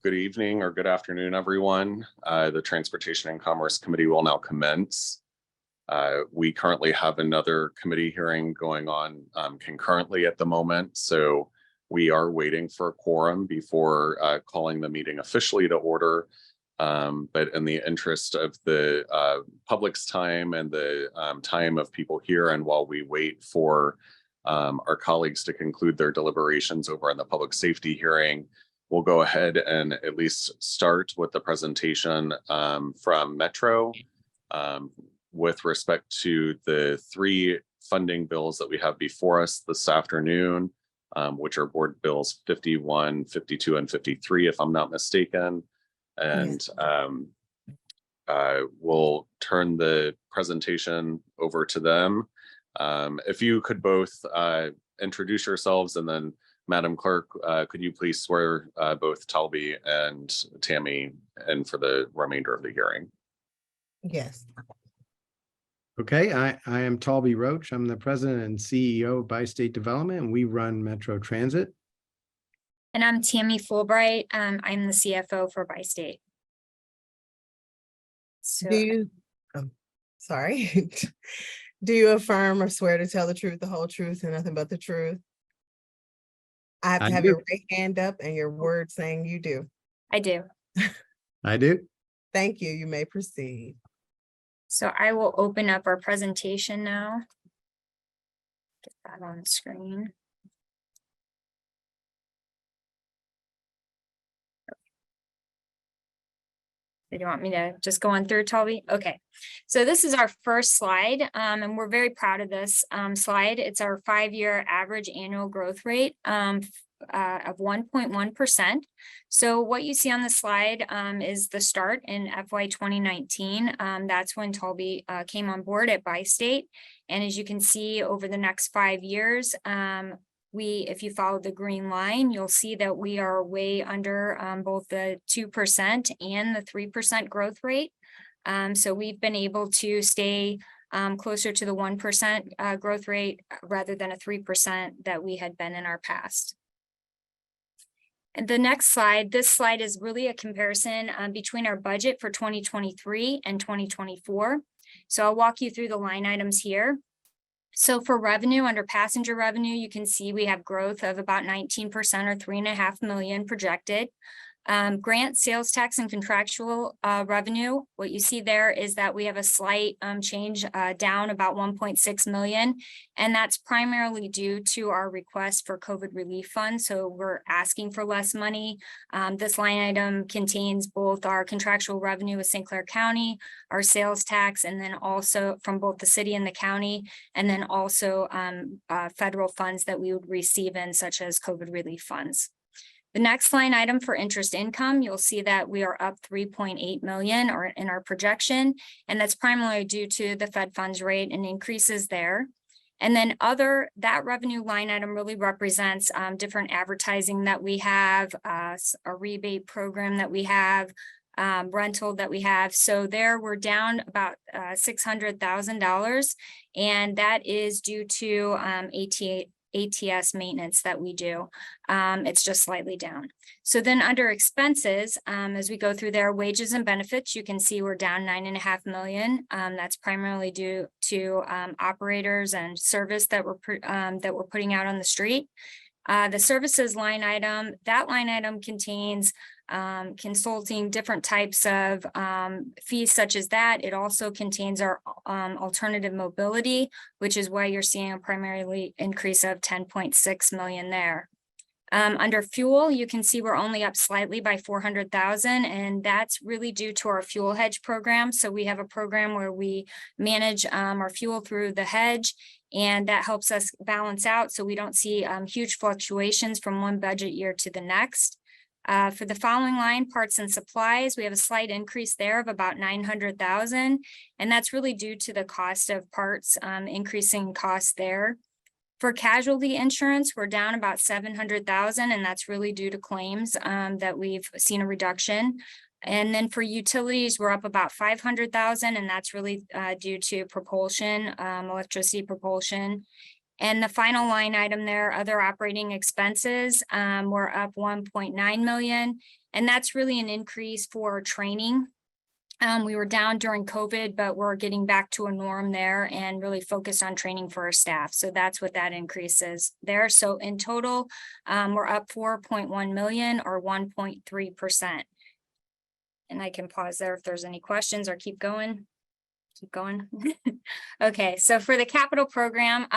Good evening or good afternoon, everyone. The Transportation and Commerce Committee will now commence. We currently have another committee hearing going on concurrently at the moment, so we are waiting for a quorum before calling the meeting officially to order. But in the interest of the public's time and the time of people here, and while we wait for our colleagues to conclude their deliberations over on the public safety hearing, we'll go ahead and at least start with the presentation from Metro with respect to the three funding bills that we have before us this afternoon, which are board bills 51, 52, and 53, if I'm not mistaken. And we'll turn the presentation over to them. If you could both introduce yourselves, and then Madam Clerk, could you please swear both Talby and Tammy in for the remainder of the hearing? Yes. Okay, I am Talby Roach. I'm the president and CEO of Bi-State Development, and we run Metro Transit. And I'm Tammy Fulbright. I'm the CFO for Bi-State. So, Do you, sorry, do you affirm or swear to tell the truth, the whole truth, and nothing but the truth? I have to have your right hand up and your word saying you do. I do. I do. Thank you. You may proceed. So I will open up our presentation now. Get that on the screen. Did you want me to just go on through, Talby? Okay, so this is our first slide, and we're very proud of this slide. It's our 5-year average annual growth rate of 1.1%. So what you see on the slide is the start in FY 2019. That's when Talby came on board at Bi-State. And as you can see, over the next 5 years, if you follow the green line, you'll see that we are way under both the 2% and the 3% growth rate. So we've been able to stay closer to the 1% growth rate rather than a 3% that we had been in our past. And the next slide, this slide is really a comparison between our budget for 2023 and 2024. So I'll walk you through the line items here. So for revenue, under passenger revenue, you can see we have growth of about 19% or $3.5 million projected. Grant, sales tax, and contractual revenue, what you see there is that we have a slight change down about 1.6 million, and that's primarily due to our request for COVID relief funds. So we're asking for less money. This line item contains both our contractual revenue with St. Clair County, our sales tax, and then also from both the city and the county, and then also federal funds that we would receive in, such as COVID relief funds. The next line item for interest income, you'll see that we are up 3.8 million or in our projection, and that's primarily due to the Fed funds rate and increases there. And then that revenue line item really represents different advertising that we have, a rebate program that we have, rental that we have. So there we're down about $600,000, and that is due to ATS maintenance that we do. It's just slightly down. So then under expenses, as we go through there, wages and benefits, you can see we're down $9.5 million. That's primarily due to operators and service that we're putting out on the street. The services line item, that line item contains consulting, different types of fees such as that. It also contains our alternative mobility, which is why you're seeing a primarily increase of 10.6 million there. Under fuel, you can see we're only up slightly by 400,000, and that's really due to our fuel hedge program. So we have a program where we manage our fuel through the hedge, and that helps us balance out so we don't see huge fluctuations from one budget year to the next. For the following line, parts and supplies, we have a slight increase there of about 900,000, and that's really due to the cost of parts, increasing costs there. For casualty insurance, we're down about 700,000, and that's really due to claims that we've seen a reduction. And then for utilities, we're up about 500,000, and that's really due to propulsion, electricity propulsion. And the final line item there, other operating expenses, we're up 1.9 million. And that's really an increase for training. We were down during COVID, but we're getting back to a norm there and really focused on training for our staff. So that's what that increase is there. So in total, we're up 4.1 million or 1.3%. And I can pause there if there's any questions or keep going. Keep going. Okay, so for the capital program,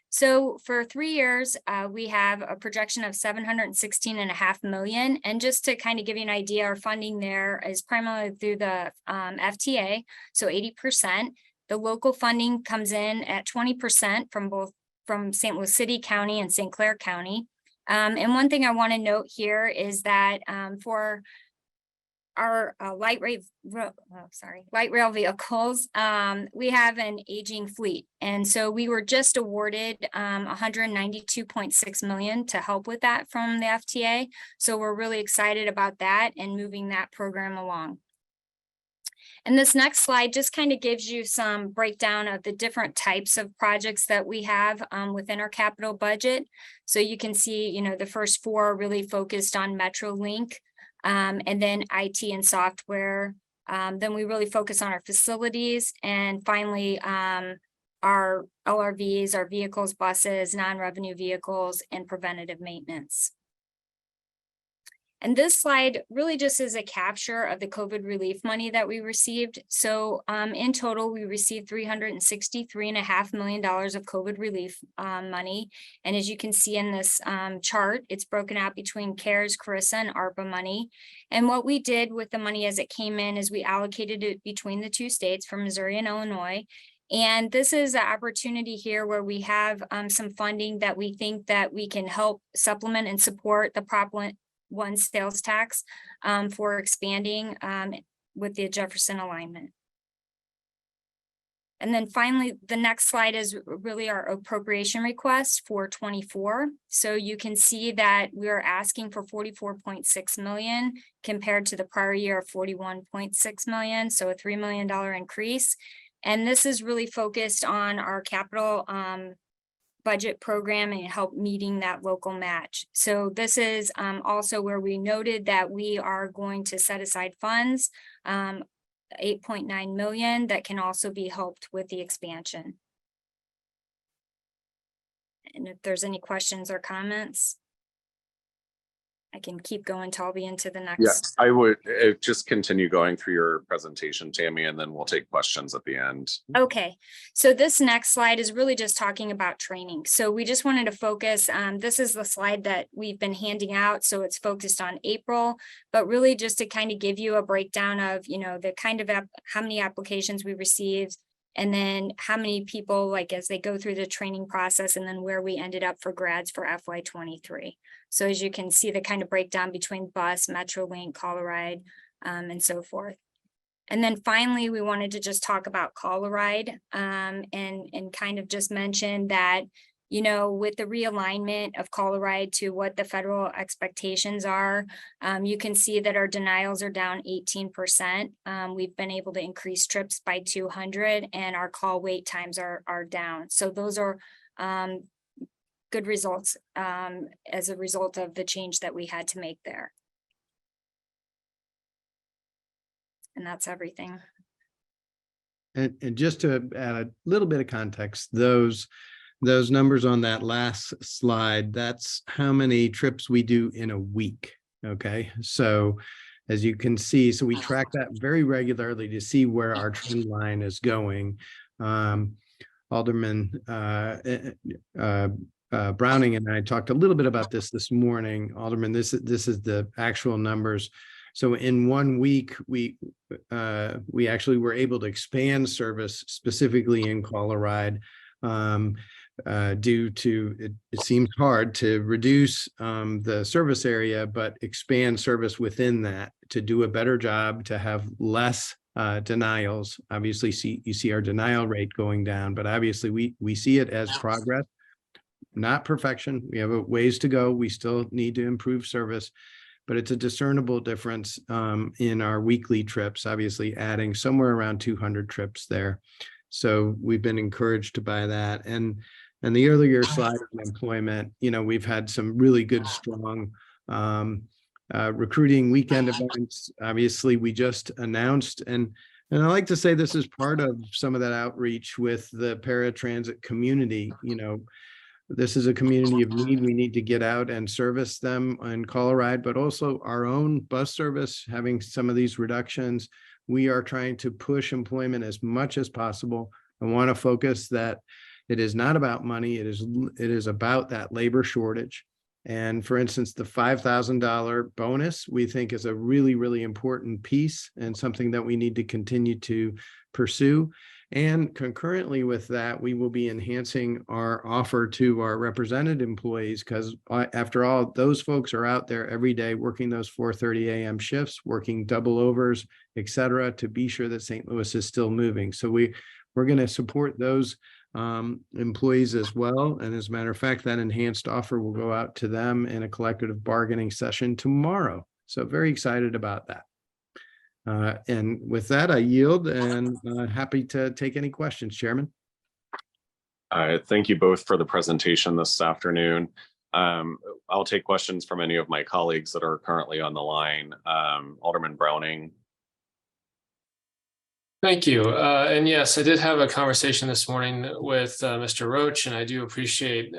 so for 3 years, we have a projection of 716.5 million. And just to kind of give you an idea, our funding there is primarily through the FTA, so 80%. The local funding comes in at 20% from St. Louis City County and St. Clair County. And one thing I want to note here is that for our light rail vehicles, we have an aging fleet. And so we were just awarded 192.6 million to help with that from the FTA. So we're really excited about that and moving that program along. And this next slide just kind of gives you some breakdown of the different types of projects that we have within our capital budget. So you can see, you know, the first 4 are really focused on MetroLink. And then IT and software. Then we really focus on our facilities, and finally our LRVs, our vehicles, buses, non-revenue vehicles, and preventative maintenance. And this slide really just is a capture of the COVID relief money that we received. So in total, we received $363.5 million of COVID relief money. And as you can see in this chart, it's broken out between CARES, CRISA, and ARPA money. And what we did with the money as it came in is we allocated it between the 2 states, from Missouri and Illinois. And this is an opportunity here where we have some funding that we think that we can help supplement and support the Prop 1 sales tax for expanding with the Jefferson alignment. And then finally, the next slide is really our appropriation request for 24. So you can see that we are asking for 44.6 million compared to the prior year of 41.6 million. So a $3 million increase. And this is really focused on our capital budget program and help meeting that local match. So this is also where we noted that we are going to set aside funds, 8.9 million, that can also be helped with the expansion. And if there's any questions or comments, I can keep going, Talby, into the next. Yes, I would just continue going through your presentation, Tammy, and then we'll take questions at the end. Okay, so this next slide is really just talking about training. So we just wanted to focus, this is the slide that we've been handing out. So it's focused on April, but really just to kind of give you a breakdown of, you know, the kind of how many applications we received, and then how many people, like, as they go through the training process, and then where we ended up for grads for FY23. So as you can see, the kind of breakdown between bus, MetroLink, CallARide, and so forth. And then finally, we wanted to just talk about CallARide and kind of just mention that, you know, with the realignment of CallARide to what the federal expectations are, you can see that our denials are down 18%. We've been able to increase trips by 200, and our call wait times are down. So those are good results as a result of the change that we had to make there. And that's everything. And just to add a little bit of context, those numbers on that last slide, that's how many trips we do in a week. Okay, so as you can see, so we track that very regularly to see where our trend line is going. Alderman Browning and I talked a little bit about this morning. Alderman, this is the actual numbers. So in 1 week, we actually were able to expand service specifically in CallARide. Due to it seems hard to reduce the service area, but expand service within that to do a better job, to have less denials. Obviously, you see our denial rate going down, but obviously we see it as progress, not perfection. We have a ways to go. We still need to improve service, but it's a discernible difference in our weekly trips, obviously adding somewhere around 200 trips there. So we've been encouraged by that. And the earlier slide on employment, you know, we've had some really good, strong recruiting weekend events. Obviously, we just announced, and I like to say this is part of some of that outreach with the paratransit community. You know, this is a community of need. We need to get out and service them in Colorado, but also our own bus service having some of these reductions. We are trying to push employment as much as possible. I want to focus that it is not about money. It is about that labor shortage. And for instance, the $5,000 bonus, we think is a really, really important piece and something that we need to continue to pursue. And concurrently with that, we will be enhancing our offer to our represented employees, because after all, those folks are out there every day working those 4:30 a.m. shifts, working double overs, et cetera, to be sure that St. Louis is still moving. So we're going to support those employees as well. And as a matter of fact, that enhanced offer will go out to them in a collective bargaining session tomorrow. So very excited about that. And with that, I yield and happy to take any questions, Chairman. Thank you both for the presentation this afternoon. I'll take questions from any of my colleagues that are currently on the line. Alderman Browning. Thank you. And yes, I did have a conversation this morning with Mr. Roach, and I do appreciate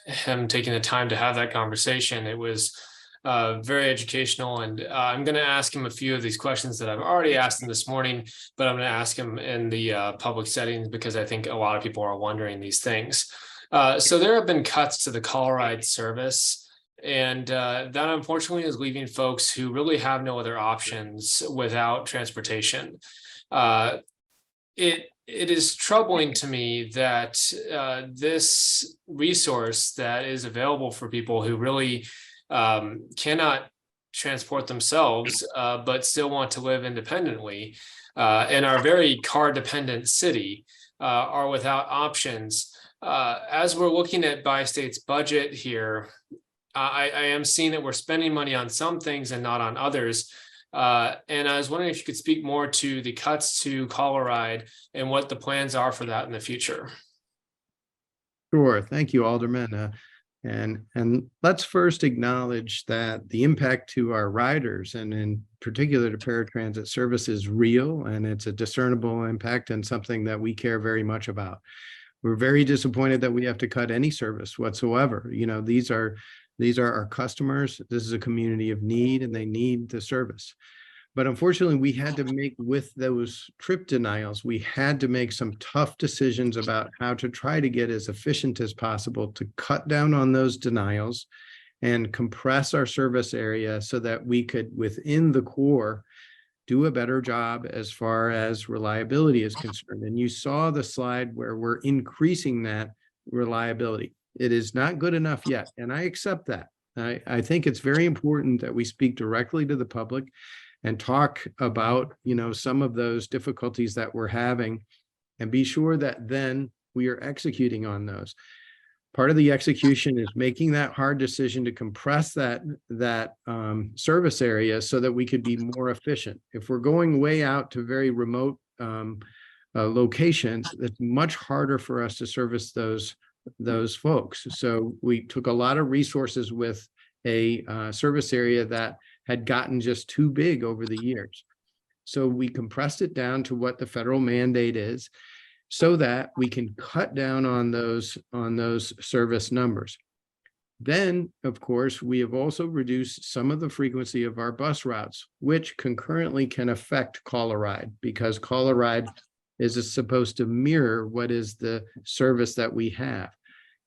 him taking the time to have that conversation. It was very educational, and I'm going to ask him a few of these questions that I've already asked him this morning, but I'm going to ask him in the public settings because I think a lot of people are wondering these things. So there have been cuts to the Colorado service, and that unfortunately is leaving folks who really have no other options without transportation. It is troubling to me that this resource that is available for people who really cannot transport themselves, but still want to live independently in our very car-dependent city, are without options. As we're looking at Bi-State's budget here, I am seeing that we're spending money on some things and not on others. And I was wondering if you could speak more to the cuts to Colorado and what the plans are for that in the future. Sure. Thank you, Alderman. And let's first acknowledge that the impact to our riders, and in particular to paratransit service, is real, and it's a discernible impact and something that we care very much about. We're very disappointed that we have to cut any service whatsoever. You know, these are our customers. This is a community of need, and they need the service. But unfortunately, we had to make, with those trip denials, we had to make some tough decisions about how to try to get as efficient as possible to cut down on those denials and compress our service area so that we could, within the core, do a better job as far as reliability is concerned. And you saw the slide where we're increasing that reliability. It is not good enough yet, and I accept that. I think it's very important that we speak directly to the public and talk about, you know, some of those difficulties that we're having, and be sure that then we are executing on those. Part of the execution is making that hard decision to compress that service area so that we could be more efficient. If we're going way out to very remote locations, it's much harder for us to service those folks. So we took a lot of resources with a service area that had gotten just too big over the years. So we compressed it down to what the federal mandate is so that we can cut down on those service numbers. Then, of course, we have also reduced some of the frequency of our bus routes, which concurrently can affect Colorado, because Colorado is supposed to mirror what is the service that we have.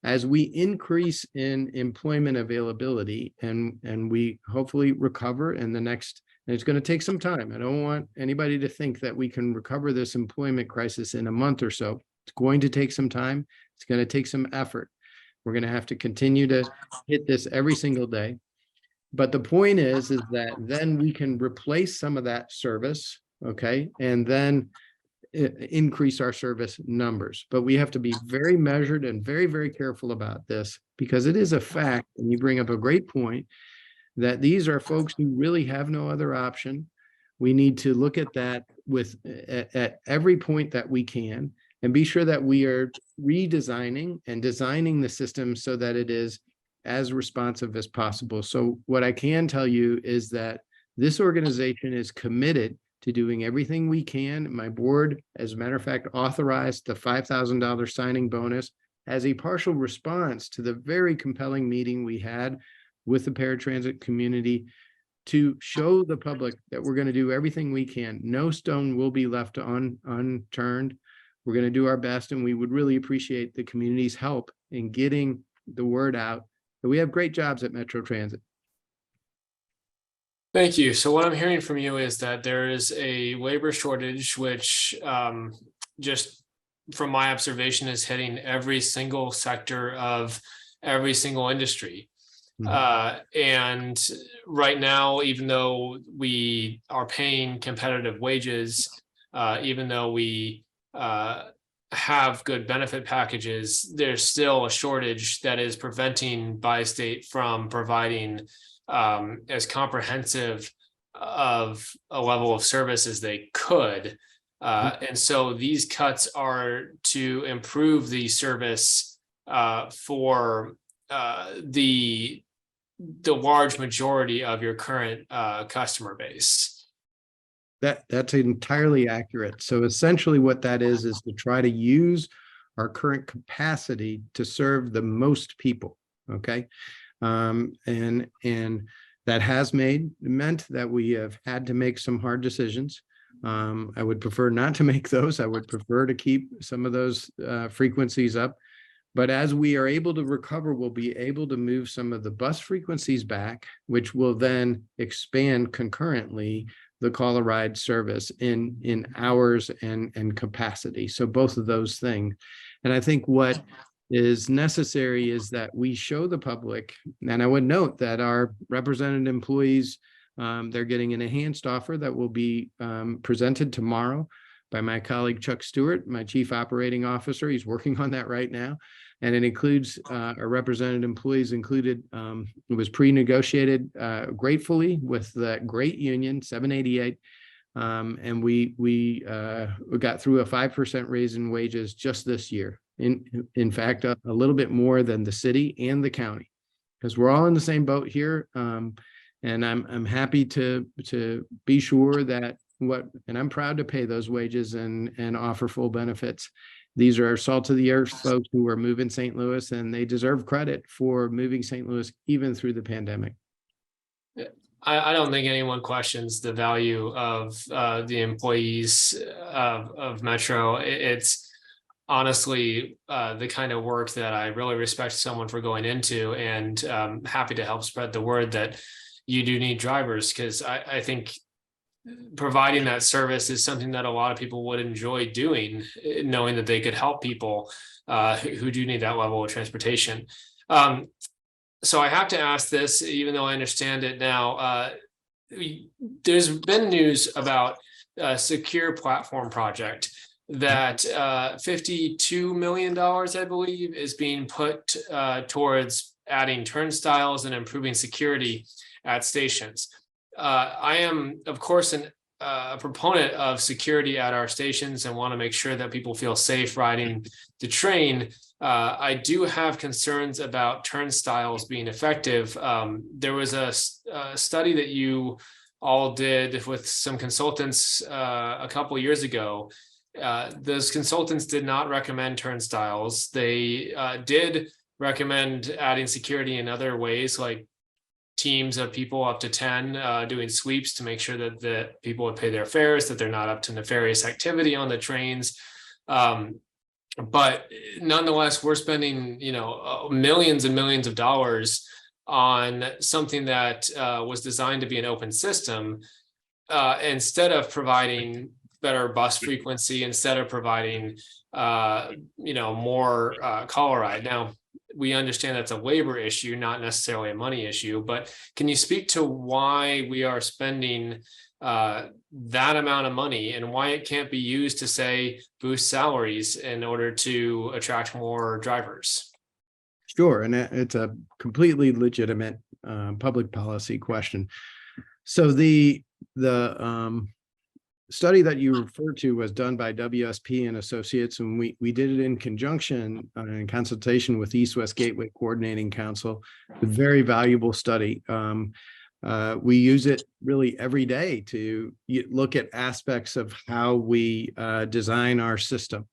As we increase in employment availability and we hopefully recover in the next, and it's going to take some time. I don't want anybody to think that we can recover this employment crisis in a month or so. It's going to take some time. It's going to take some effort. We're going to have to continue to hit this every single day. But the point is that then we can replace some of that service, okay, and then increase our service numbers. But we have to be very measured and very, very careful about this, because it is a fact, and you bring up a great point, that these are folks who really have no other option. We need to look at that at every point that we can, and be sure that we are redesigning and designing the system so that it is as responsive as possible. So what I can tell you is that this organization is committed to doing everything we can. My board, as a matter of fact, authorized the $5,000 signing bonus as a partial response to the very compelling meeting we had with the paratransit community to show the public that we're going to do everything we can. No stone will be left unturned. We're going to do our best, and we would really appreciate the community's help in getting the word out that we have great jobs at Metro Transit. Thank you. So what I'm hearing from you is that there is a labor shortage, which just from my observation is hitting every single sector of every single industry. And right now, even though we are paying competitive wages, even though we have good benefit packages, there's still a shortage that is preventing Bi-State from providing as comprehensive of a level of service as they could. And so these cuts are to improve the service for the large majority of your current customer base. That's entirely accurate. So essentially what that is to try to use our current capacity to serve the most people. Okay. And that has meant that we have had to make some hard decisions. I would prefer not to make those. I would prefer to keep some of those frequencies up. But as we are able to recover, we'll be able to move some of the bus frequencies back, which will then expand concurrently the call a ride service in hours and capacity. So both of those things. And I think what is necessary is that we show the public, and I would note that our represented employees, they're getting an enhanced offer that will be presented tomorrow by my colleague Chuck Stewart, my Chief Operating Officer. He's working on that right now. And it includes our represented employees included. It was pre-negotiated gratefully with that great union, 788. And we got through a 5% raise in wages just this year. In fact, a little bit more than the city and the county, because we're all in the same boat here. And I'm happy to be sure that and I'm proud to pay those wages and offer full benefits. These are salt of the earth folks who are moving St. Louis, and they deserve credit for moving St. Louis even through the pandemic. I don't think anyone questions the value of the employees of Metro. It's honestly the kind of work that I really respect someone for going into, and happy to help spread the word that you do need drivers, because I think providing that service is something that a lot of people would enjoy doing, knowing that they could help people who do need that level of transportation. So I have to ask this, even though I understand it now. There's been news about a secure platform project that $52 million, I believe, is being put towards adding turnstiles and improving security at stations. I am, of course, a proponent of security at our stations and want to make sure that people feel safe riding the train. I do have concerns about turnstiles being effective. There was a study that you all did with some consultants a couple of years ago. Those consultants did not recommend turnstiles. They did recommend adding security in other ways, like teams of people up to 10 doing sweeps to make sure that the people would pay their fares, that they're not up to nefarious activity on the trains. But nonetheless, we're spending, millions and millions of dollars on something that was designed to be an open system, instead of providing better bus frequency, instead of providing, more call ride. Now, we understand that's a labor issue, not necessarily a money issue, but can you speak to why we are spending that amount of money and why it can't be used to, say, boost salaries in order to attract more drivers? Sure, and it's a completely legitimate public policy question. So the study that you referred to was done by WSP and Associates, and we did it in conjunction in consultation with East West Gateway Coordinating Council. A very valuable study. We use it really every day to look at aspects of how we design our system.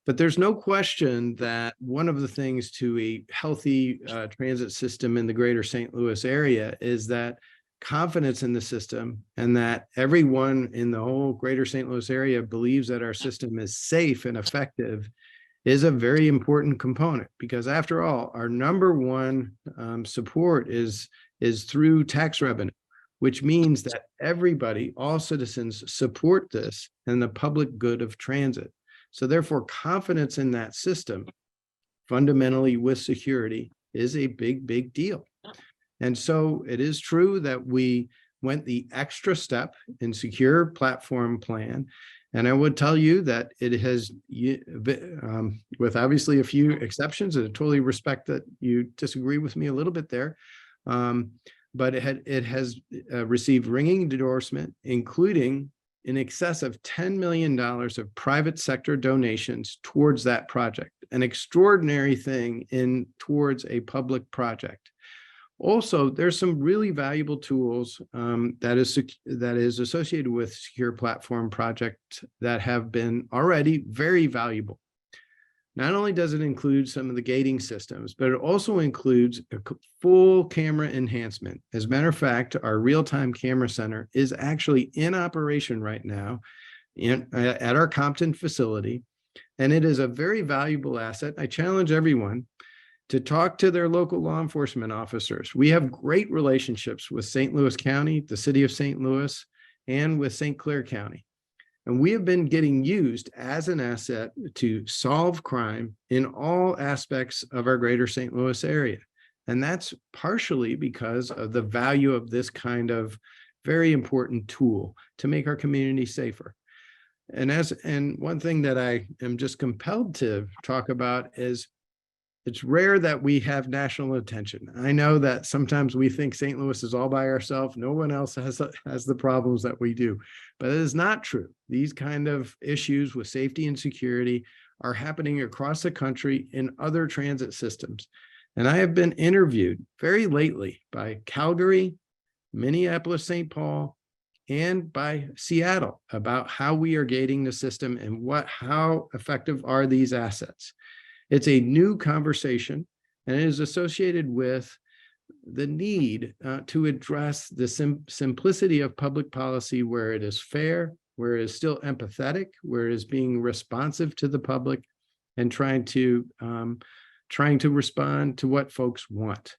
But there's no question that one of the things to a healthy transit system in the greater St. Louis area is that confidence in the system, and that everyone in the whole greater St. Louis area believes that our system is safe and effective, is a very important component, because after all, our number one support is through tax revenue, which means that everybody, all citizens, support this and the public good of transit. So therefore, confidence in that system, fundamentally with security, is a big, big deal. And so it is true that we went the extra step in secure platform plan. And I would tell you that it has, with obviously a few exceptions, and I totally respect that you disagree with me a little bit there, but it has received ringing endorsement, including in excess of $10 million of private sector donations towards that project, an extraordinary thing towards a public project. Also, there's some really valuable tools that is associated with secure platform project that have been already very valuable. Not only does it include some of the gating systems, but it also includes a full camera enhancement. As a matter of fact, our real-time camera center is actually in operation right now at our Compton facility, and it is a very valuable asset. I challenge everyone to talk to their local law enforcement officers. We have great relationships with St. Louis County, the city of St. Louis, and with St. Clair County. And we have been getting used as an asset to solve crime in all aspects of our greater St. Louis area. And that's partially because of the value of this kind of very important tool to make our community safer. And one thing that I am just compelled to talk about is it's rare that we have national attention. I know that sometimes we think St. Louis is all by ourselves. No one else has the problems that we do, but it is not true. These kind of issues with safety and security are happening across the country in other transit systems. And I have been interviewed very lately by Calgary, Minneapolis, St. Paul, and by Seattle about how we are gating the system and how effective are these assets. It's a new conversation, and it is associated with the need to address the simplicity of public policy where it is fair, where it is still empathetic, where it is being responsive to the public, and trying to respond to what folks want.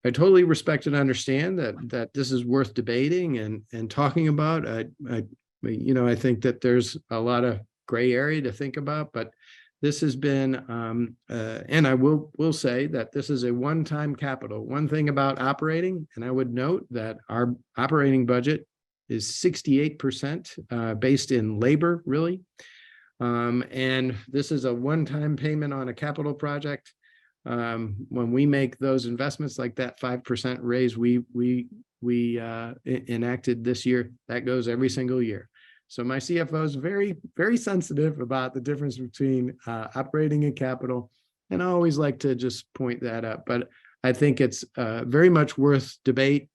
I totally respect and understand that this is worth debating and talking about. I think that there's a lot of gray area to think about, but this has been, and I will say that this is a one-time capital. One thing about operating, and I would note that our operating budget is 68% based in labor, really. And this is a one-time payment on a capital project. When we make those investments like that 5% raise we enacted this year, that goes every single year. So my CFO is very, very sensitive about the difference between operating and capital. And I always like to just point that out, but I think it's very much worth debate.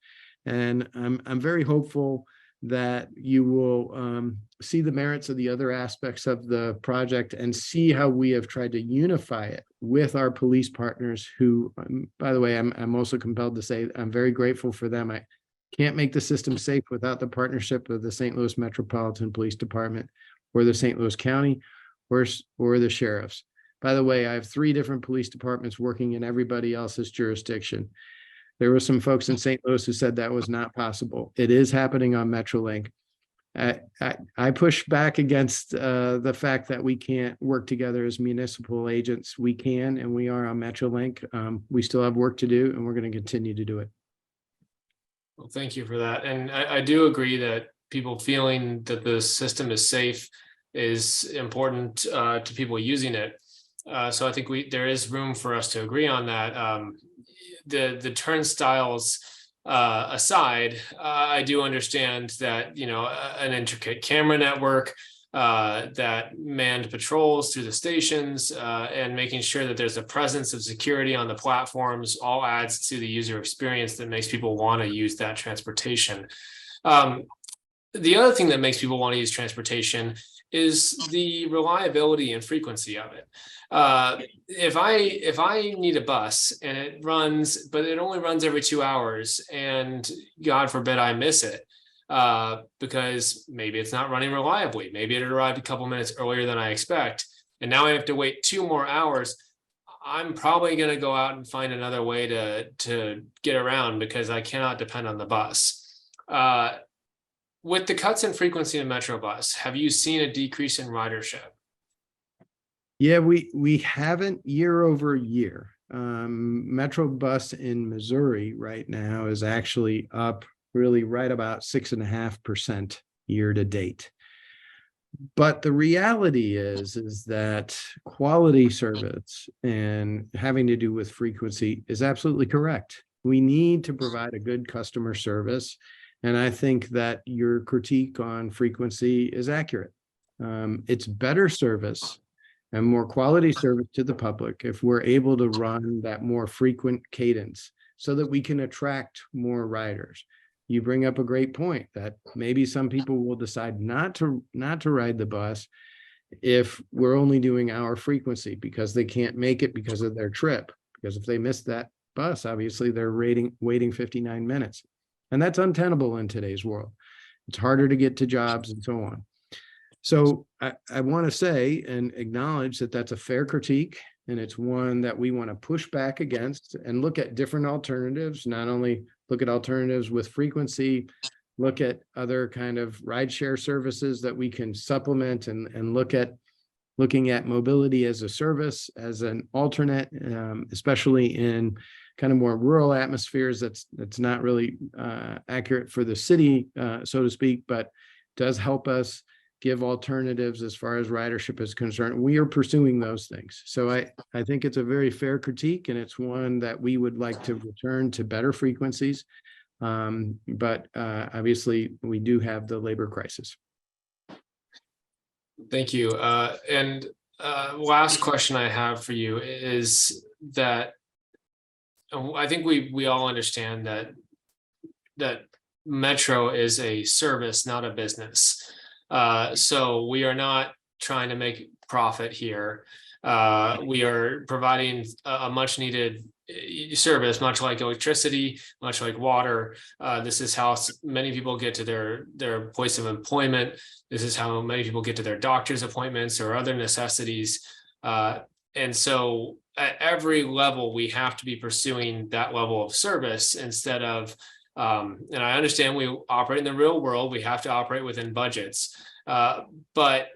And I'm very hopeful that you will see the merits of the other aspects of the project and see how we have tried to unify it with our police partners who, by the way, I'm also compelled to say I'm very grateful for them. I can't make the system safe without the partnership of the St. Louis Metropolitan Police Department or the St. Louis County or the sheriffs. By the way, I have 3 different police departments working in everybody else's jurisdiction. There were some folks in St. Louis who said that was not possible. It is happening on MetroLink. I push back against the fact that we can't work together as municipal agents. We can, and we are on MetroLink. We still have work to do, and we're going to continue to do it. Well, thank you for that. And I do agree that people feeling that the system is safe is important to people using it. So I think there is room for us to agree on that. The turnstiles aside, I do understand that, an intricate camera network, that manned patrols through the stations, and making sure that there's a presence of security on the platforms all adds to the user experience that makes people want to use that transportation. The other thing that makes people want to use transportation is the reliability and frequency of it. If I need a bus and it runs, but it only runs every 2 hours, and God forbid I miss it, because maybe it's not running reliably, maybe it arrived a couple minutes earlier than I expect, and now I have to wait 2 more hours, I'm probably going to go out and find another way to get around, because I cannot depend on the bus. With the cuts in frequency in Metro Bus, have you seen a decrease in ridership? Yeah, we haven't year over year. Metro Bus in Missouri right now is actually up really right about 6.5% year to date. But the reality is that quality service and having to do with frequency is absolutely correct. We need to provide a good customer service. And I think that your critique on frequency is accurate. It's better service and more quality service to the public if we're able to run that more frequent cadence so that we can attract more riders. You bring up a great point that maybe some people will decide not to ride the bus if we're only doing our frequency because they can't make it because of their trip. Because if they miss that bus, obviously they're waiting 59 minutes. And that's untenable in today's world. It's harder to get to jobs and so on. So I want to say and acknowledge that that's a fair critique, and it's one that we want to push back against and look at different alternatives, not only look at alternatives with frequency, look at other kind of rideshare services that we can supplement and looking at mobility as a service, as an alternate, especially in kind of more rural atmospheres. That's not really accurate for the city, so to speak, but does help us give alternatives as far as ridership is concerned. We are pursuing those things. So I think it's a very fair critique, and it's one that we would like to return to better frequencies. But obviously we do have the labor crisis. Thank you. And last question I have for you is that I think we all understand that Metro is a service, not a business. So we are not trying to make profit here. We are providing a much needed service, much like electricity, much like water. This is how many people get to their place of employment. This is how many people get to their doctor's appointments or other necessities. And so at every level, we have to be pursuing that level of service instead of, and I understand we operate in the real world, we have to operate within budgets. But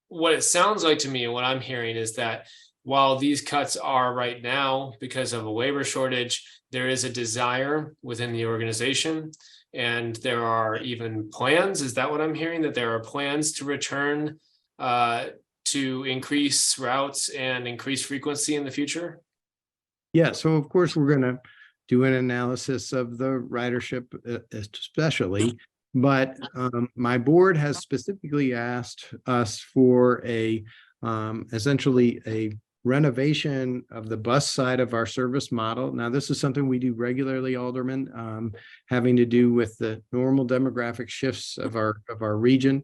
what it sounds like to me and what I'm hearing is that while these cuts are right now because of a labor shortage, there is a desire within the organization, and there are even plans. Is that what I'm hearing? That there are plans to return to increase routes and increase frequency in the future? Yeah, so of course we're going to do an analysis of the ridership especially, but my board has specifically asked us for essentially a renovation of the bus side of our service model. Now, this is something we do regularly, Alderman, having to do with the normal demographic shifts of our region.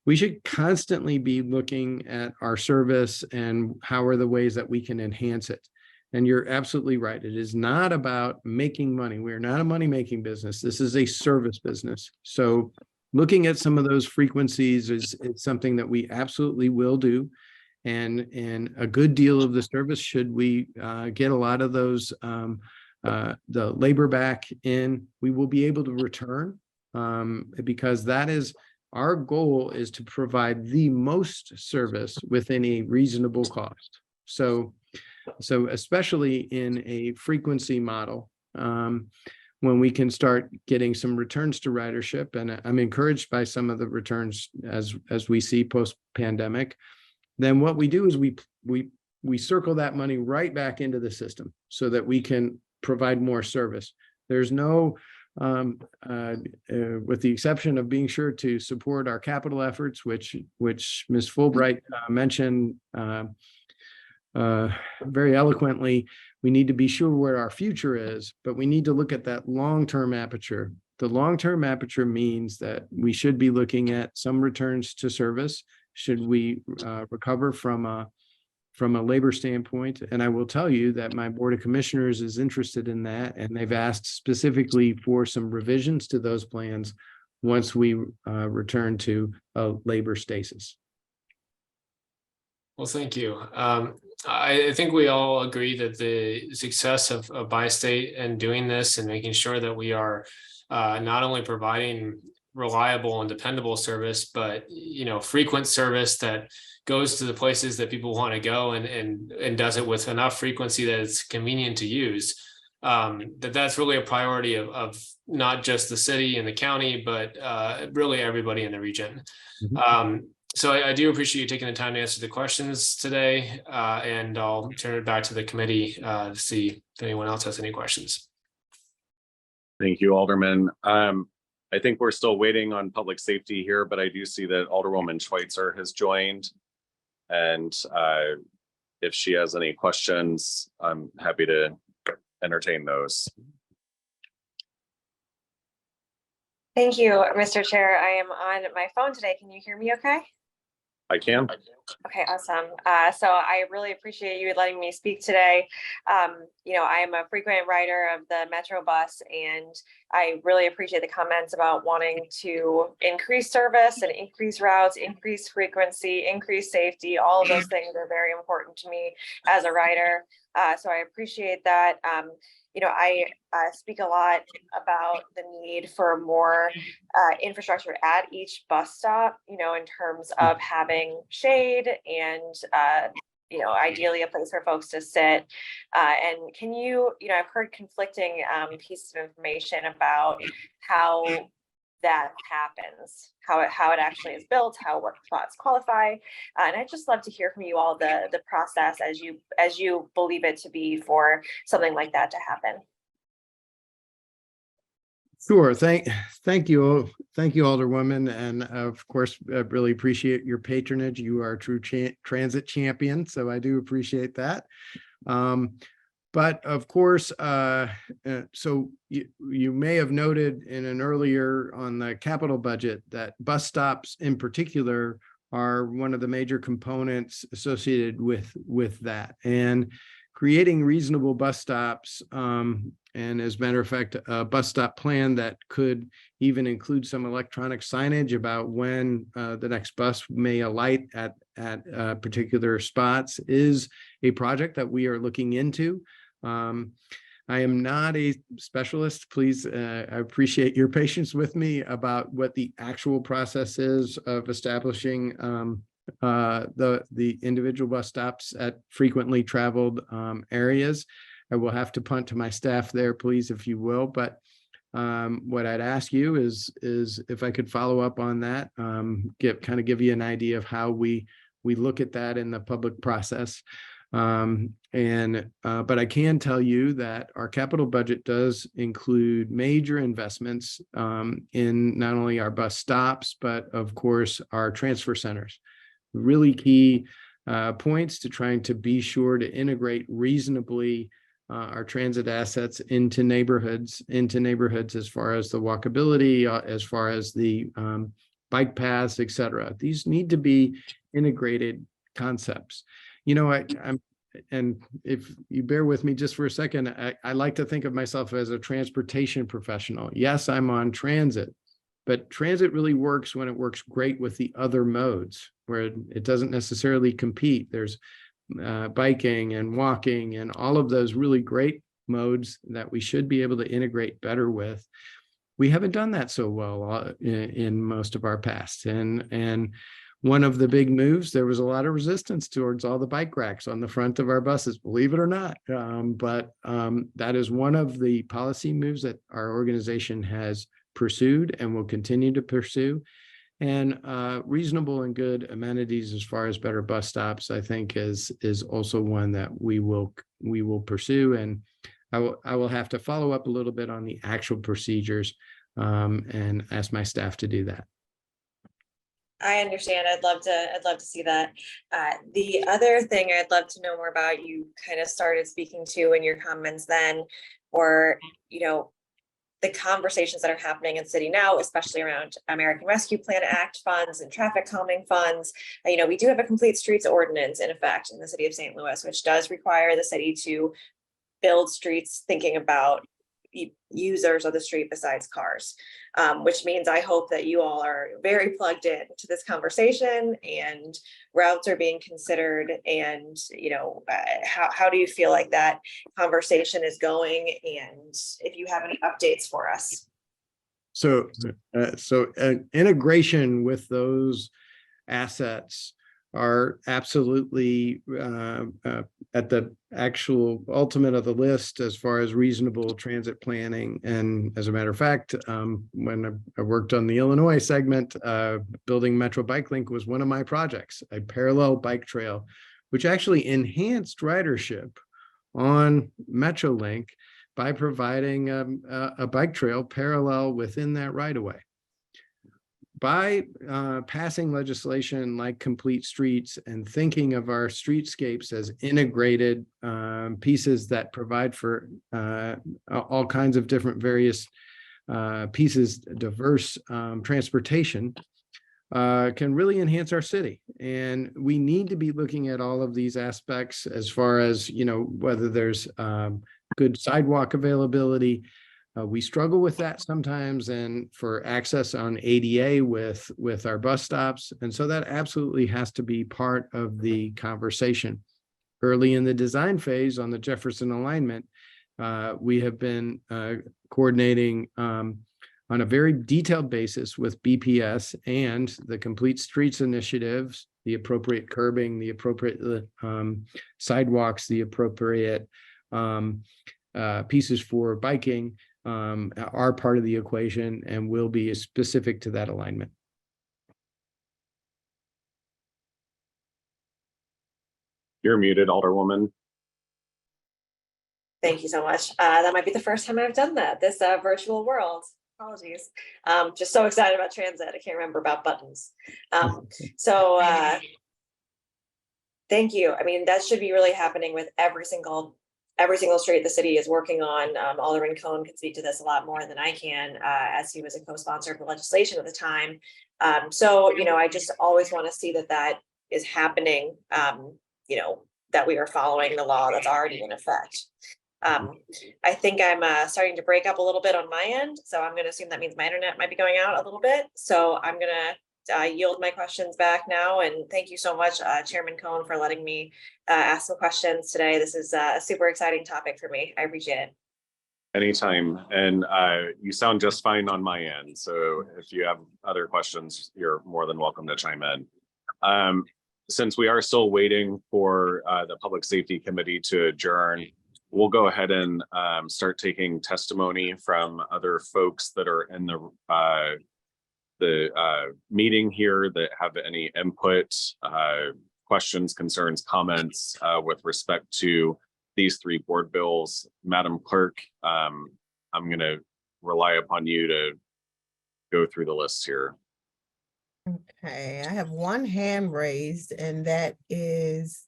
We should constantly be looking at our service and how are the ways that we can enhance it. And you're absolutely right. It is not about making money. We're not a money-making business. This is a service business. So looking at some of those frequencies is something that we absolutely will do. And a good deal of the service, should we get a lot of those, the labor back in, we will be able to return, because that is our goal, is to provide the most service within a reasonable cost. So especially in a frequency model, when we can start getting some returns to ridership, and I'm encouraged by some of the returns as we see post-pandemic, then what we do is we circle that money right back into the system so that we can provide more service. There's no with the exception of being sure to support our capital efforts, which Ms. Fulbright mentioned very eloquently. We need to be sure where our future is, but we need to look at that long-term aperture. The long-term aperture means that we should be looking at some returns to service. Should we recover from a labor standpoint? And I will tell you that my Board of Commissioners is interested in that, and they've asked specifically for some revisions to those plans once we return to a labor stasis. Well, thank you. I think we all agree that the success of Bi-State and doing this and making sure that we are not only providing reliable and dependable service, but frequent service that goes to the places that people want to go and does it with enough frequency that it's convenient to use. That's really a priority of not just the city and the county, but really everybody in the region. Mhm. So I do appreciate you taking the time to answer the questions today, and I'll turn it back to the committee to see if anyone else has any questions. Thank you, Alderman. I think we're still waiting on public safety here, but I do see that Alderwoman Schweitzer has joined. And if she has any questions, I'm happy to entertain those. Thank you, Mr. Chair. I am on my phone today. Can you hear me okay? I can. Okay, awesome. So I really appreciate you letting me speak today. I am a frequent rider of the Metro bus, and I really appreciate the comments about wanting to increase service and increase routes, increase frequency, increase safety. All of those things are very important to me as a rider. So I appreciate that. I speak a lot about the need for more infrastructure at each bus stop, in terms of having shade and, ideally a place for folks to sit. And can you, I've heard conflicting pieces of information about how that happens, how it actually is built, how work spots qualify. And I'd just love to hear from you all the process as you believe it to be for something like that to happen. Sure. Thank you, Alderwoman, and of course, I really appreciate your patronage. You are a true transit champion, so I do appreciate that. But of course, so you may have noted in an earlier on the capital budget that bus stops in particular are one of the major components associated with that, and creating reasonable bus stops. And as a matter of fact, a bus stop plan that could even include some electronic signage about when the next bus may alight at particular spots is a project that we are looking into. I am not a specialist. Please, I appreciate your patience with me about what the actual process is of establishing the individual bus stops at frequently traveled areas. I will have to punt to my staff there, please, if you will. But what I'd ask you is if I could follow up on that, give you an idea of how we look at that in the public process. But I can tell you that our capital budget does include major investments in not only our bus stops, but of course our transfer centers. Really key points to trying to be sure to integrate reasonably our transit assets into neighborhoods as far as the walkability, as far as the bike paths, et cetera. These need to be integrated concepts. And if you bear with me just for a second, I like to think of myself as a transportation professional. Yes, I'm on transit, but transit really works when it works great with the other modes, where it doesn't necessarily compete. There's biking and walking and all of those really great modes that we should be able to integrate better with. We haven't done that so well in most of our past. And one of the big moves, there was a lot of resistance towards all the bike racks on the front of our buses, believe it or not. But that is one of the policy moves that our organization has pursued and will continue to pursue. And reasonable and good amenities as far as better bus stops, I think is also one that we will pursue. And I will have to follow up a little bit on the actual procedures and ask my staff to do that. I understand. I'd love to see that. The other thing I'd love to know more about, you kind of started speaking to in your comments then, or, you know, the conversations that are happening in city now, especially around American Rescue Plan Act funds and traffic calming funds. You know, we do have a complete streets ordinance in effect in the city of St. Louis, which does require the city to build streets thinking about users of the street besides cars, which means I hope that you all are very plugged in to this conversation and routes are being considered. And, you know, how do you feel like that conversation is going? And if you have any updates for us. So integration with those assets are absolutely at the actual ultimate of the list as far as reasonable transit planning. And as a matter of fact, when I worked on the Illinois segment, building Metro Bike Link was one of my projects, a parallel bike trail, which actually enhanced ridership on MetroLink by providing a bike trail parallel within that right-of-way. By passing legislation like Complete Streets and thinking of our streetscapes as integrated pieces that provide for all kinds of different various pieces, diverse transportation, can really enhance our city. And we need to be looking at all of these aspects as far as, you know, whether there's good sidewalk availability. We struggle with that sometimes, and for access on ADA with our bus stops. And so that absolutely has to be part of the conversation. Early in the design phase on the Jefferson alignment, we have been coordinating on a very detailed basis with BPS and the Complete Streets initiatives, the appropriate curbing, the appropriate sidewalks, the appropriate pieces for biking, are part of the equation and will be specific to that alignment. You're muted, Alderwoman. Thank you so much. That might be the first time I've done that, this virtual world. Apologies. Just so excited about transit. I can't remember about buttons. Thank you. I mean, that should be really happening with every single street the city is working on. Alderman Cohn can speak to this a lot more than I can, as he was a co-sponsor of the legislation at the time. So, you know, I just always want to see that is happening, you know, that we are following the law that's already in effect. I think I'm starting to break up a little bit on my end, so I'm going to assume that means my internet might be going out a little bit. So I'm going to yield my questions back now. And thank you so much, Chairman Cohn, for letting me ask some questions today. This is a super exciting topic for me. I appreciate it. Anytime. And you sound just fine on my end. So if you have other questions, you're more than welcome to chime in. Since we are still waiting for the Public Safety Committee to adjourn, we'll go ahead and start taking testimony from other folks that are in the meeting here that have any input, questions, concerns, comments with respect to these three board bills. Madam Clerk, I'm going to rely upon you to go through the list here. Okay, I have one hand raised, and that is.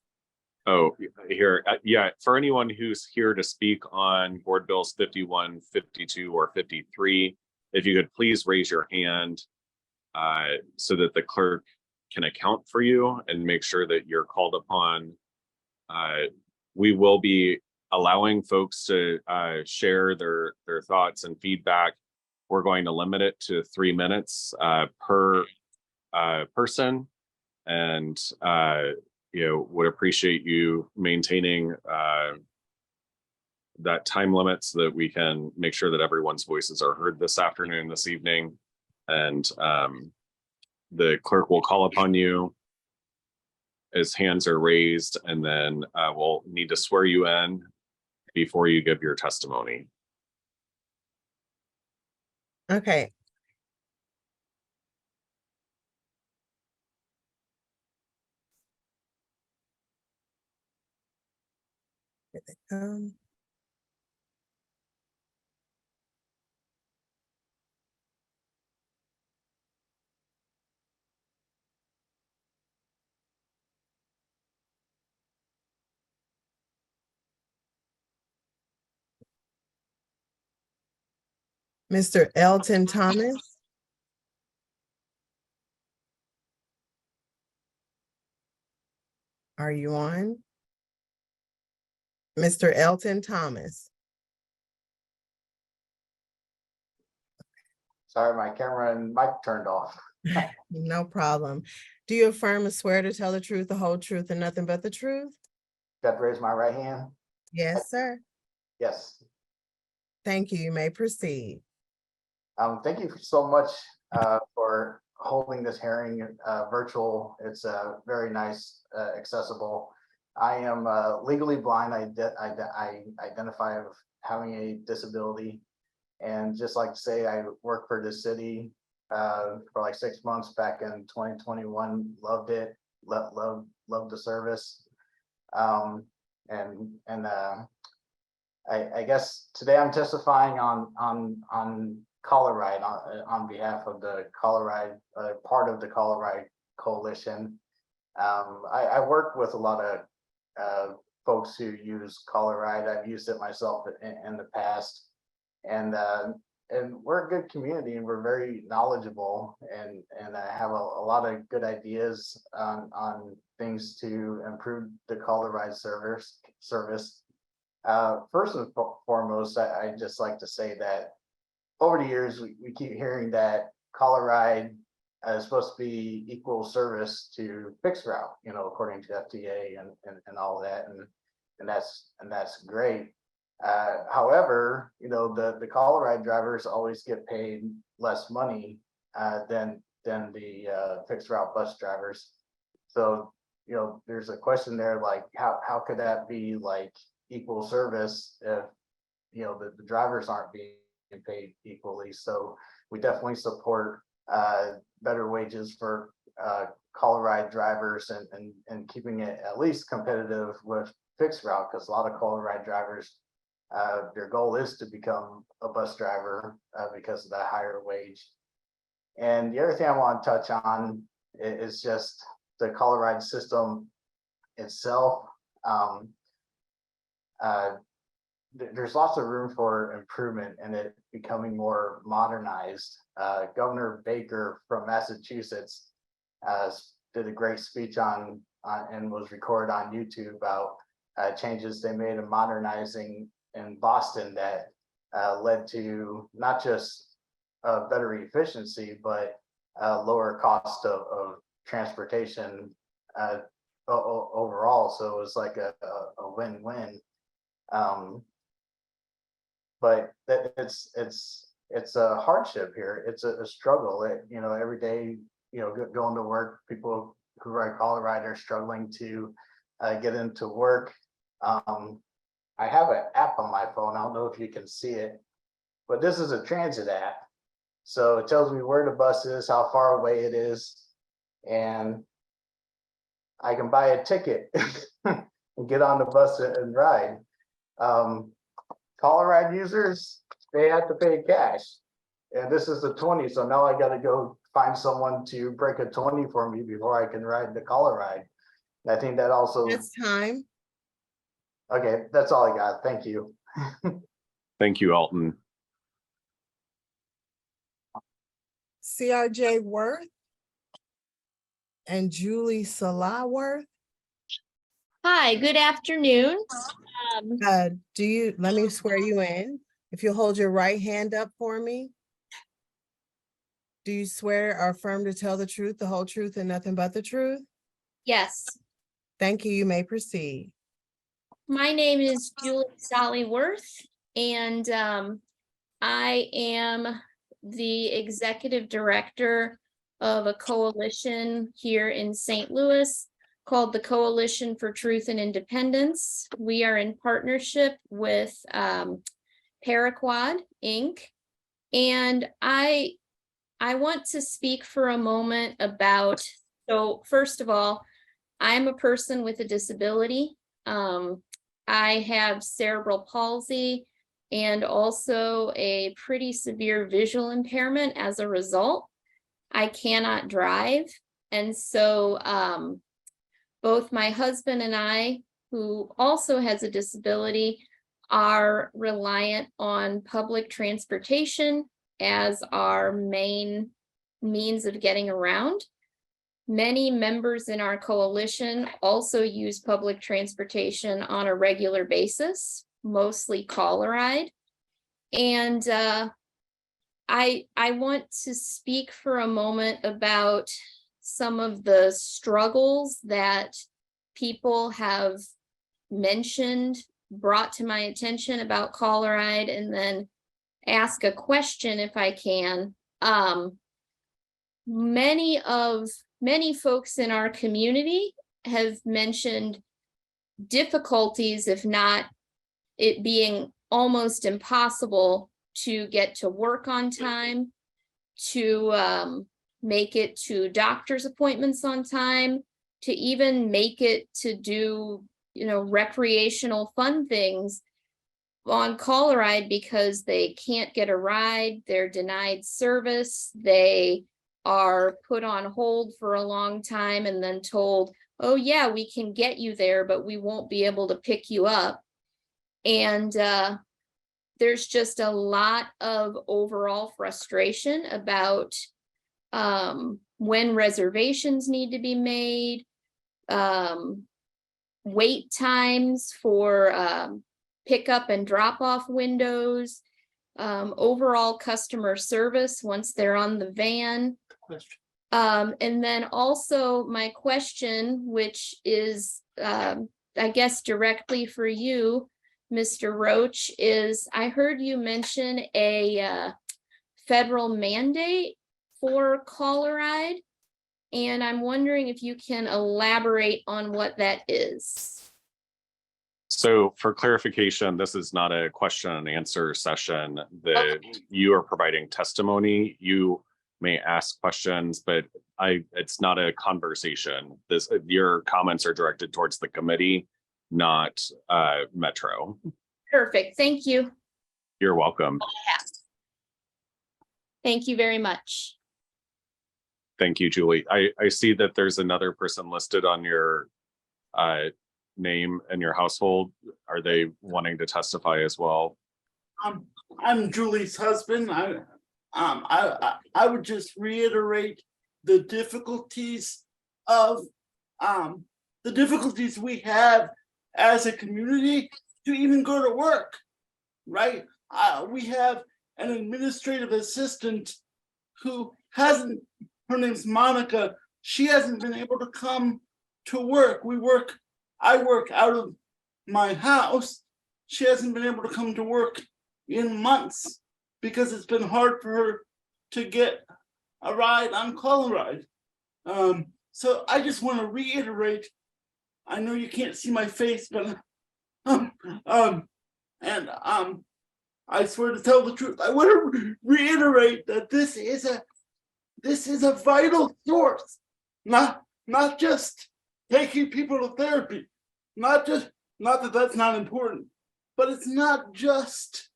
Oh, here, yeah, for anyone who's here to speak on board bills 51, 52, or 53, if you could please raise your hand so that the clerk can account for you and make sure that you're called upon. We will be allowing folks to share their thoughts and feedback. We're going to limit it to 3 minutes per person, and you know, would appreciate you maintaining that time limit so that we can make sure that everyone's voices are heard this afternoon, this evening. And the clerk will call upon you as hands are raised, and then we'll need to swear you in before you give your testimony. Okay. Here they come. Mr. Elton Thomas. Are you on? Mr. Elton Thomas. Sorry, my camera and mic turned off. No problem. Do you affirm and swear to tell the truth, the whole truth, and nothing but the truth? Got to raise my right hand? Yes, sir. Yes. Thank you. You may proceed. Thank you so much for holding this hearing virtual. It's very nice, accessible. I am legally blind. I identify of having a disability, and just like to say, I work for the city for like 6 months back in 2021. Loved it. Loved the service. I guess today I'm testifying on Colorado on behalf of the Colorado part of the Colorado Coalition. I work with a lot of folks who use Colorado. I've used it myself in the past, and we're a good community, and we're very knowledgeable, and I have a lot of good ideas on things to improve the Colorado service. First and foremost, I just like to say that over the years, we keep hearing that Colorado is supposed to be equal service to fixed route, according to FTA and all that, and that's great. However, the Colorado drivers always get paid less money than the fixed route bus drivers. So, there's a question there, like how could that be like equal service if the drivers aren't being paid equally? So we definitely support better wages for Colorado drivers and keeping it at least competitive with fixed route, because a lot of Colorado drivers, their goal is to become a bus driver because of the higher wage. And the other thing I want to touch on is just the Colorado system itself. There's lots of room for improvement and it becoming more modernized. Governor Baker from Massachusetts did a great speech on and was recorded on YouTube about changes they made in modernizing in Boston that led to not just better efficiency, but lower cost of transportation overall. So it was like a win-win. But it's a hardship here. It's a struggle. Every day, going to work, people who ride Colorado are struggling to get into work. I have an app on my phone. I don't know if you can see it, but this is a transit app. So it tells me where the bus is, how far away it is, and I can buy a ticket and get on the bus and ride. Colorado users, they have to pay cash, and this is a 20. So now I got to go find someone to break a 20 for me before I can ride the Colorado. I think that also. It's time. Okay, that's all I got. Thank you. Thank you, Alton. CRJ Worth and July6 Worth. Hi, good afternoon. Let me swear you in. If you'll hold your right hand up for me. Do you swear or affirm to tell the truth, the whole truth, and nothing but the truth? Yes, Thank you. You may proceed. my name is July6 Worth, and I am the executive director of a coalition here in St. Louis called the Coalition for Truth and Independence. We are in partnership with Paraquad Inc. And I want to speak for a moment about, so first of all, I'm a person with a disability. I have cerebral palsy and also a pretty severe visual impairment as a result. I cannot drive. And so both my husband and I, who also has a disability, are reliant on public transportation as our main means of getting around. Many members in our coalition also use public transportation on a regular basis, mostly call-a-ride. And I want to speak for a moment about some of the struggles that people have mentioned, brought to my attention about call-a-ride, and then ask a question if I can. Many folks in our community have mentioned difficulties, if not it being almost impossible to get to work on time, to make it to doctor's appointments on time, to even make it to do, recreational fun things on call-a-ride because they can't get a ride, they're denied service, they are put on hold for a long time and then told, oh yeah, we can get you there, but we won't be able to pick you up. And there's just a lot of overall frustration about when reservations need to be made, wait times for pickup and drop off windows, overall customer service once they're on the van. And then also my question, which is, I guess directly for you, Mr. Roach, is I heard you mention a federal mandate for call-a-ride, and I'm wondering if you can elaborate on what that is. So for clarification, this is not a question and answer session. You are providing testimony. You may ask questions, but it's not a conversation. Your comments are directed towards the committee, not Metro. Perfect. Thank you. You're welcome. Thank you very much. Thank you, Julie. I see that there's another person listed on your name and your household. Are they wanting to testify as well? I'm Julie's husband. I would just reiterate the difficulties we have as a community to even go to work, right? We have an administrative assistant who her name's Monica. She hasn't been able to come to work. I work out of my house. She hasn't been able to come to work in months because it's been hard for her to get a ride on call-a-ride. So I just want to reiterate, I know you can't see my face, but I swear to tell the truth, I want to reiterate that this is a vital source, not just taking people to therapy, not that that's not important, but it's not just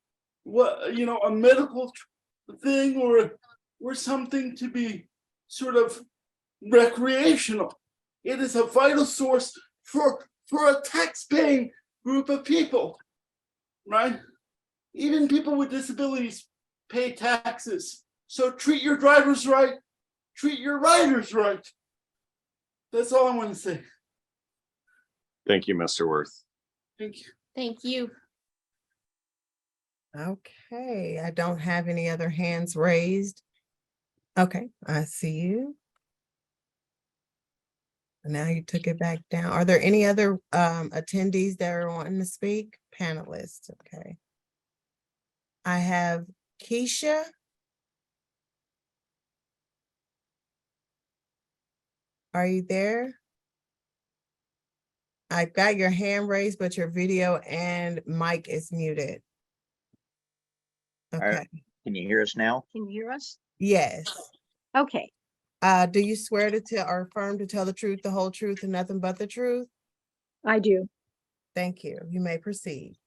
a medical thing or something to be sort of recreational. It is a vital source for a tax-paying group of people, right? Even people with disabilities pay taxes. So treat your drivers right, treat your riders right. That's all I want to say. Thank you, Mr. Worth. Thank you. Thank you. Okay, I don't have any other hands raised. Okay, I see you. Now you took it back down. Are there any other attendees that are wanting to speak? Panelists, okay. I have Keisha. Are you there? I've got your hand raised, but your video and mic is muted. Okay, Can you hear us now? Can you hear us? yes. Okay, Do you swear to tell or affirm to tell the truth, the whole truth, and nothing but the truth? I do. Thank you. You may proceed.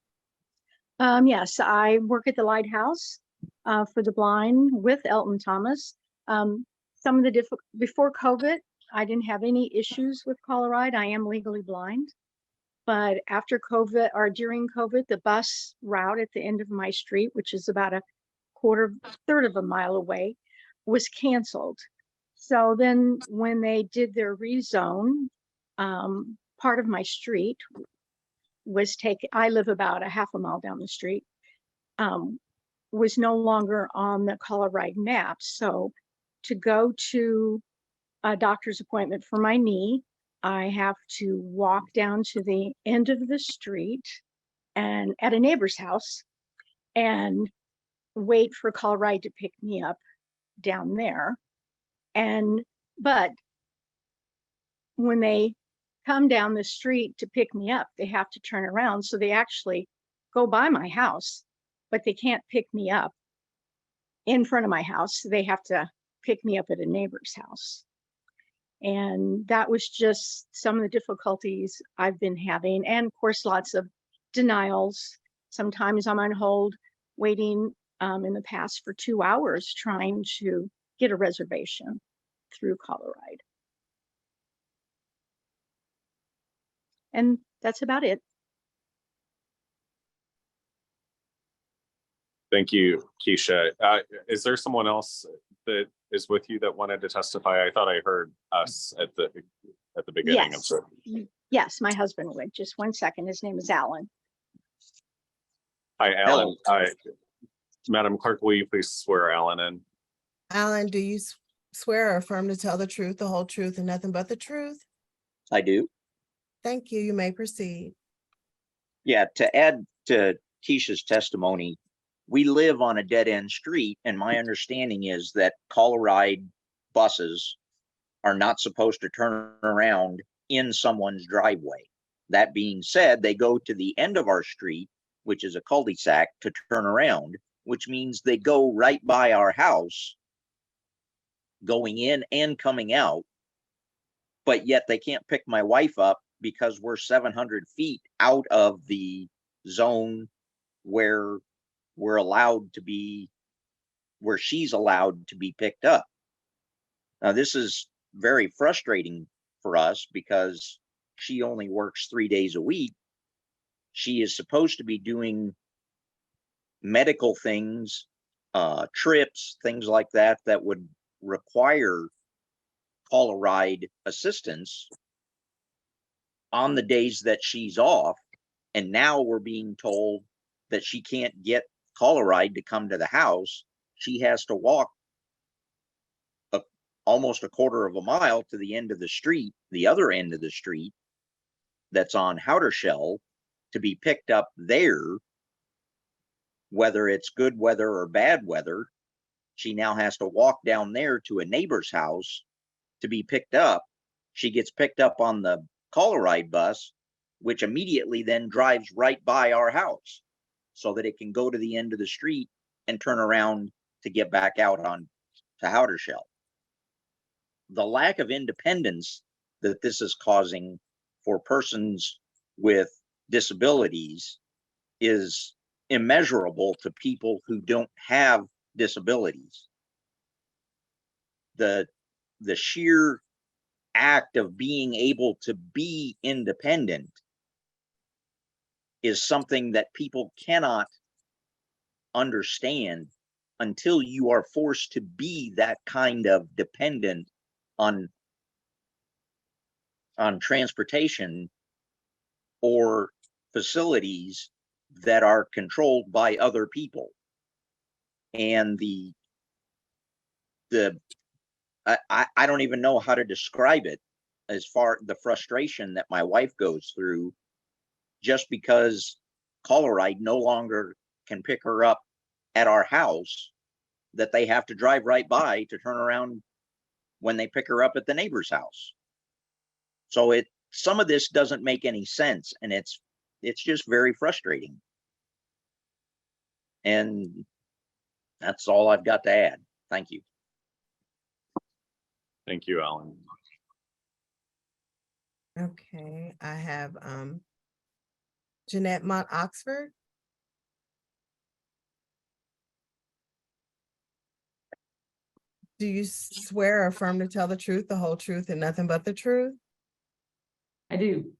Yes, I work at the Lighthouse for the blind with Elton Thomas. Some of the before COVID, I didn't have any issues with call-a-ride. I am legally blind. But after COVID or during COVID, the bus route at the end of my street, which is about a third of a mile away, was canceled. So then when they did their rezone, part of my street was taken. I live about a half a mile down the street, was no longer on the Colorado map. So to go to a doctor's appointment for my knee, I have to walk down to the end of the street and at a neighbor's house and wait for Colorado to pick me up down there. But when they come down the street to pick me up, they have to turn around. So they actually go by my house, but they can't pick me up in front of my house. They have to pick me up at a neighbor's house. And that was just some of the difficulties I've been having. And of course, lots of denials. Sometimes I'm on hold waiting in the past for 2 hours trying to get a reservation through Colorado. And that's about it. Thank you, Keisha. Is there someone else that is with you that wanted to testify? I thought I heard us at the beginning. Yes. Yes, my husband would. Just 1 second. His name is Alan. Hi, Alan. Madam Clerk, will you please swear Alan in? Alan, do you swear or affirm to tell the truth, the whole truth, and nothing but the truth? I do. Thank you. You may proceed. Yeah, to add to Keisha's testimony, we live on a dead-end street, and my understanding is that Colorado buses are not supposed to turn around in someone's driveway. That being said, they go to the end of our street, which is a cul-de-sac, to turn around, which means they go right by our house, going in and coming out, but yet they can't pick my wife up because we're 700 feet out of the zone where we're allowed to be, where she's allowed to be picked up. Now, this is very frustrating for us because she only works 3 days a week. She is supposed to be doing medical things, trips, things like that, that would require Colorado assistance on the days that she's off. And now we're being told that she can't get Colorado to come to the house. She has to walk almost a quarter of a mile to the end of the street, the other end of the street that's on Howdershell, to be picked up there, whether it's good weather or bad weather. She now has to walk down there to a neighbor's house to be picked up. She gets picked up on the Colorado bus, which immediately then drives right by our house so that it can go to the end of the street and turn around to get back out on to Howdershell. The lack of independence that this is causing for persons with disabilities is immeasurable to people who don't have disabilities. The sheer act of being able to be independent is something that people cannot understand until you are forced to be that kind of dependent on transportation or facilities that are controlled by other people. And I don't even know how to describe it, as far the frustration that my wife goes through just because Colorado no longer can pick her up at our house, that they have to drive right by to turn around when they pick her up at the neighbor's house. So some of this doesn't make any sense, and it's just very frustrating. And that's all I've got to add. Thank you. Thank you, Alan. Okay, I have Jeanette Mont Oxford. Do you swear or affirm to tell the truth, the whole truth, and nothing but the truth? I do.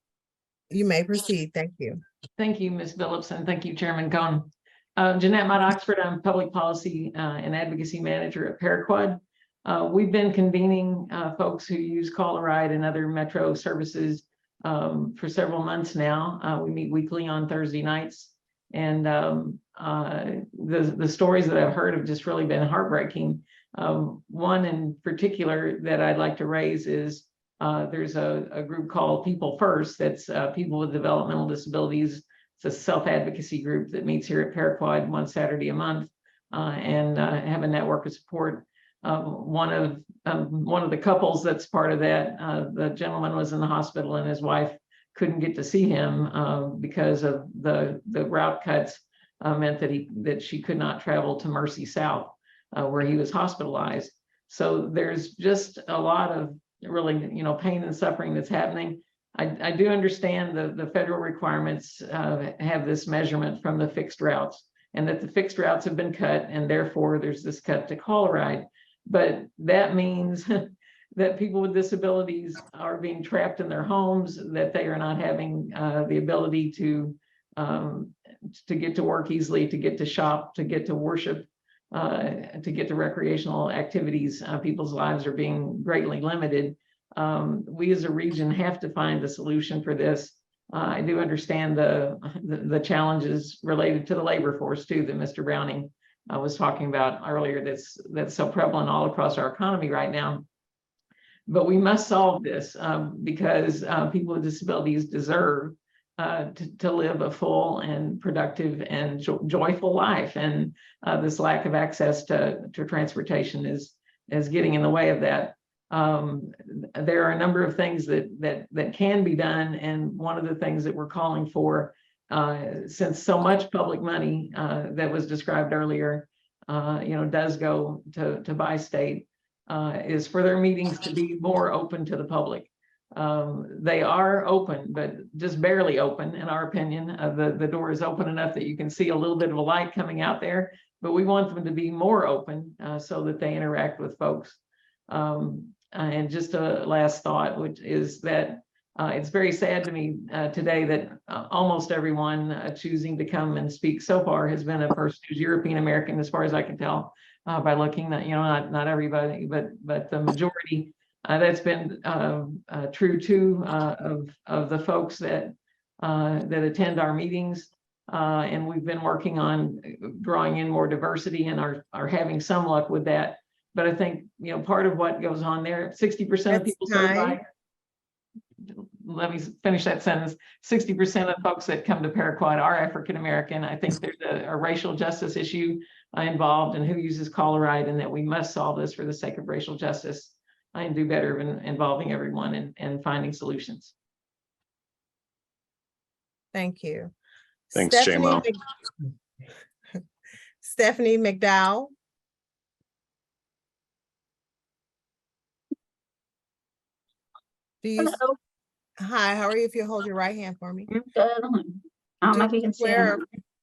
You may proceed. Thank you. Thank you, Ms. Phillips, and thank you, Chairman Cohn. Jeanette Mott Oxford, I'm Public Policy and Advocacy Manager at Paraquad. We've been convening folks who use Call-A-Ride and other Metro services for several months now. We meet weekly on Thursday nights. And the stories that I've heard have just really been heartbreaking. One in particular that I'd like to raise is there's a group called People First, that's people with developmental disabilities. It's a self-advocacy group that meets here at Paraquad one Saturday a month and have a network of support. One of the couples that's part of that, the gentleman was in the hospital and his wife couldn't get to see him because of the route cuts meant that she could not travel to Mercy South where he was hospitalized. So there's just a lot of really, pain and suffering that's happening. I do understand the federal requirements have this measurement from the fixed routes, and that the fixed routes have been cut, and therefore there's this cut to Call-A-Ride. But that means that people with disabilities are being trapped in their homes, that they are not having the ability to get to work easily, to get to shop, to get to worship, to get to recreational activities. People's lives are being greatly limited. We as a region have to find a solution for this. I do understand the challenges related to the labor force too, that Mr. Browning was talking about earlier, that's so prevalent all across our economy right now. But we must solve this because people with disabilities deserve to live a full and productive and joyful life. And this lack of access to transportation is getting in the way of that. There are a number of things that can be done, and one of the things that we're calling for, since so much public money that was described earlier, does go to bi-state, is for their meetings to be more open to the public. They are open, but just barely open, in our opinion. The door is open enough that you can see a little bit of a light coming out there, but we want them to be more open so that they interact with folks. And just a last thought, which is that it's very sad to me today that almost everyone choosing to come and speak so far has been a person who's European American, as far as I can tell by looking. That not everybody, but the majority. That's been true too of the folks that attend our meetings, and we've been working on drawing in more diversity and are having some luck with that. But I think, part of what goes on there, 60% of people surveyed. Let me finish that sentence. 60% of folks that come to Paraquad are African American. I think there's a racial justice issue involved in who uses Call-A-Ride, and that we must solve this for the sake of racial justice and do better in involving everyone and finding solutions. Thank you. Thanks, J-Mo. Stephanie McDowell. Hello. Hi, how are you? If you hold your right hand for me. Good. I don't know if you can see it.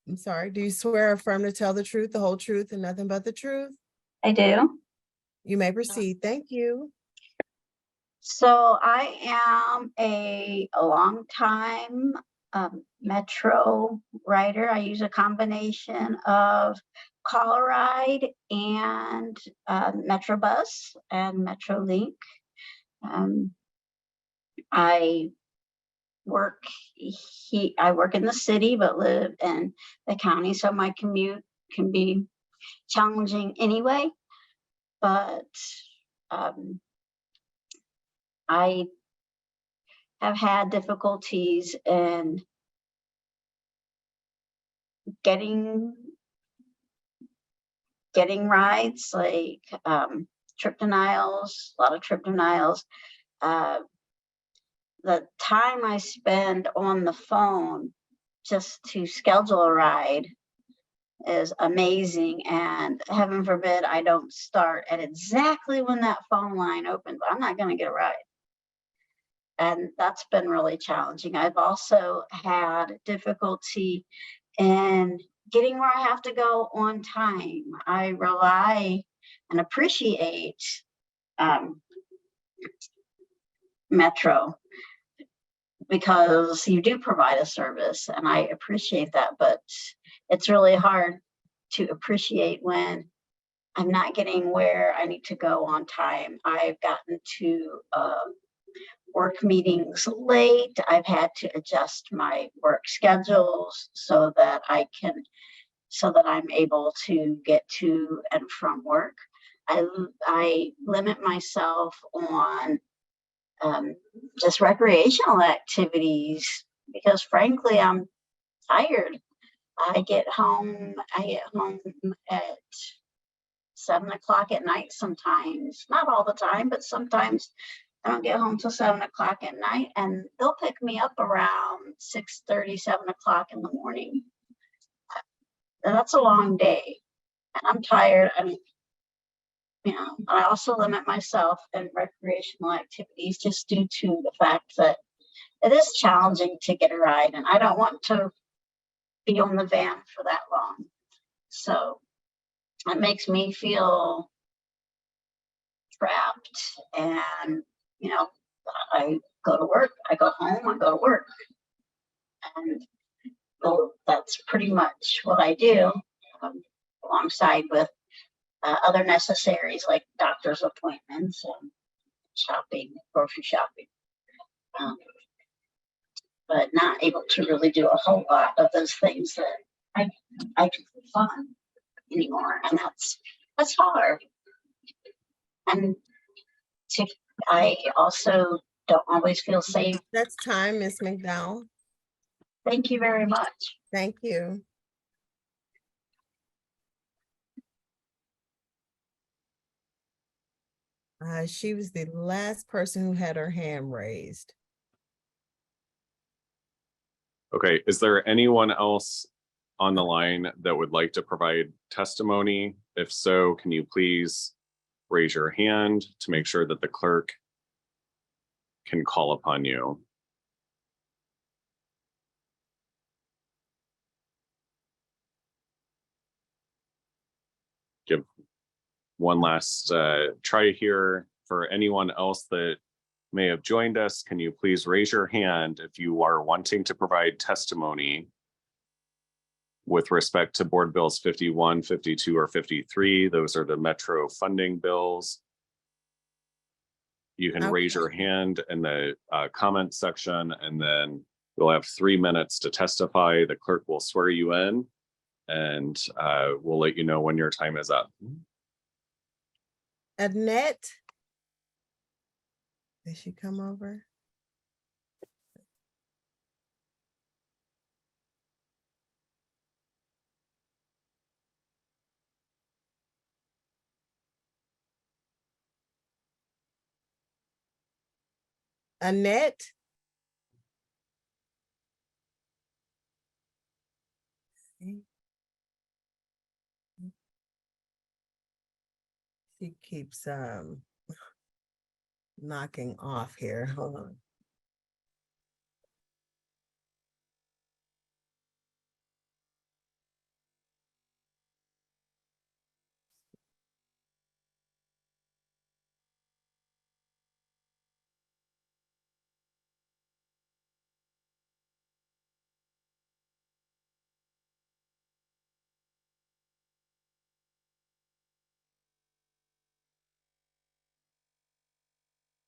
I'm sorry. Do you swear or affirm to tell the truth, the whole truth, and nothing but the truth? I do. You may proceed. Thank you. So I am a long time Metro rider. I use a combination of Call-A-Ride and Metro Bus and Metro Link. I work in the city but live in the county, so my commute can be challenging anyway. But I have had difficulties in getting rides, like trip denials, a lot of trip denials. The time I spend on the phone just to schedule a ride is amazing, and heaven forbid I don't start at exactly when that phone line opens. I'm not going to get a ride. And that's been really challenging. I've also had difficulty in getting where I have to go on time. I rely and appreciate Metro because you do provide a service, and I appreciate that, but it's really hard to appreciate when I'm not getting where I need to go on time. I've gotten to work meetings late. I've had to adjust my work schedules so that I'm able to get to and from work. I limit myself on just recreational activities because frankly, I'm tired. I get home at 7 o'clock at night sometimes, not all the time, but sometimes I don't get home till 7 o'clock at night, and they'll pick me up around 6:30, 7 o'clock in the morning. And that's a long day, and I'm tired. And I also limit myself in recreational activities just due to the fact that it is challenging to get a ride, and I don't want to be on the van for that long. So it makes me feel trapped. And I go to work, I go home, I go to work, and that's pretty much what I do, alongside with other necessaries like doctor's appointments and shopping, grocery shopping, but not able to really do a whole lot of those things that I do for fun anymore, and that's hard. And I also don't always feel safe. That's time, Ms. McDowell. Thank you very much. Thank you. She was the last person who had her hand raised. Okay, is there anyone else on the line that would like to provide testimony? If so, can you please raise your hand to make sure that the clerk can call upon you? Give one last try here. For anyone else that may have joined us, can you please raise your hand if you are wanting to provide testimony with respect to board bills 51, 52, or 53? Those are the Metro funding bills. You can raise your hand in the comment section, and then you'll have 3 minutes to testify. The clerk will swear you in, and we'll let you know when your time is up. Annette, did she come over? Annette? She keeps knocking off here. Hold on.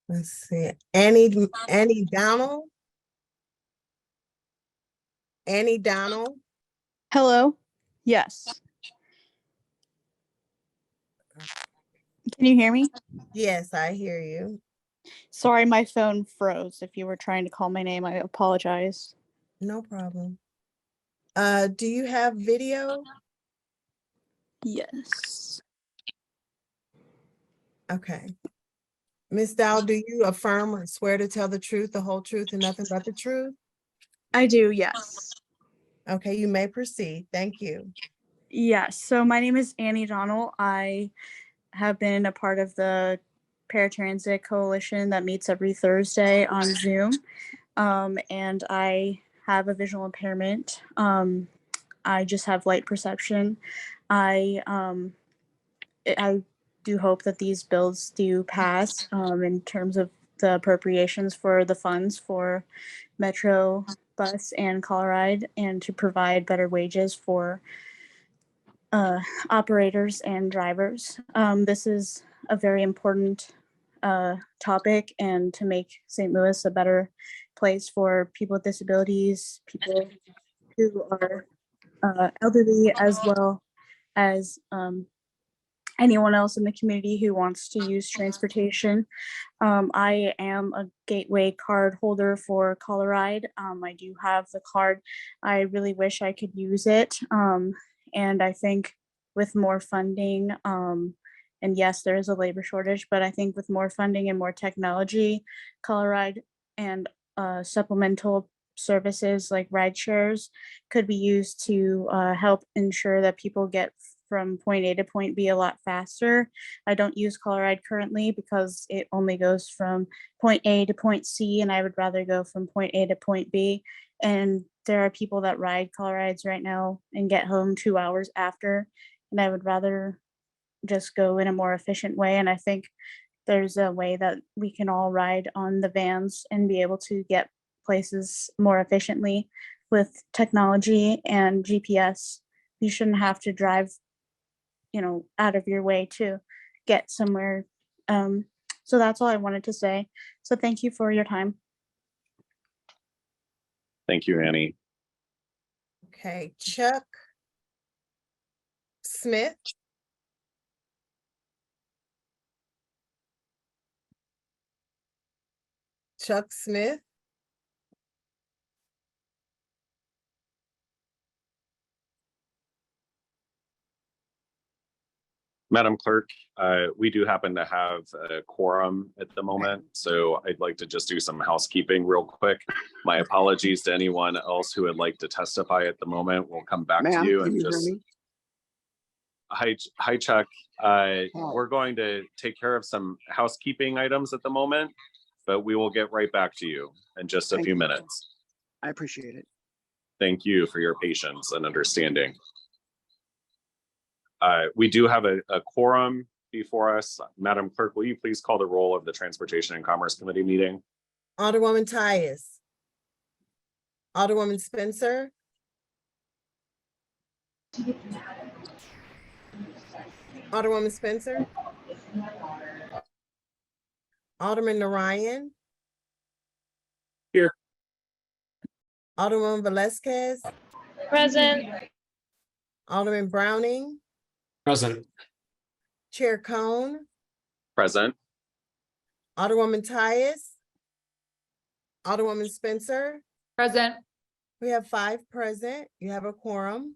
Let's see. Annie Donald? Annie Donald? Hello? Yes. Can you hear me? Yes, I hear you. Sorry, my phone froze. If you were trying to call my name, I apologize. No problem. Do you have video? Yes. Okay. Ms. Dow, do you affirm or swear to tell the truth, the whole truth, and nothing but the truth? I do, yes. Okay, you may proceed. Thank you. Yes. So my name is Annie Donnell. I have been a part of the Paratransit Coalition that meets every Thursday on Zoom. And I have a visual impairment. I just have light perception. I do hope that these bills do pass in terms of the appropriations for the funds for Metro Bus and Coloride, and to provide better wages for operators and drivers. This is a very important topic, and to make St. Louis a better place for people with disabilities, people who are elderly, as well as anyone else in the community who wants to use transportation. I am a gateway card holder for Coloride. I do have the card. I really wish I could use it. And I think with more funding, and yes, there is a labor shortage, but I think with more funding and more technology, Coloride and supplemental services like ride shares could be used to help ensure that people get from point A to point B a lot faster. I don't use Coloride currently because it only goes from point A to point C, and I would rather go from point A to point B. And there are people that ride Colorides right now and get home 2 hours after, and I would rather just go in a more efficient way. And I think there's a way that we can all ride on the vans and be able to get places more efficiently with technology and GPS. You shouldn't have to drive, out of your way to get somewhere. So that's all I wanted to say. So thank you for your time. Thank you, Annie. Okay, Chuck Smith. Chuck Smith. Madam Clerk, we do happen to have a quorum at the moment, so I'd like to just do some housekeeping real quick. My apologies to anyone else who would like to testify at the moment. We'll come back to you and just. Hi, Chuck. We're going to take care of some housekeeping items at the moment, but we will get right back to you in just a few minutes. I appreciate it. Thank you for your patience and understanding. We do have a quorum before us. Madam Clerk, will you please call the roll of the Transportation and Commerce Committee meeting? Alderwoman Tyus. Alderwoman Spencer. Alderwoman Spencer. Alderman Narayan. Here. Alderwoman Velazquez. Present. Alderman Browning. Present. Chair Cone. Present. Alderwoman Tyus. Alderwoman Spencer. Present. We have 5 present. You have a quorum.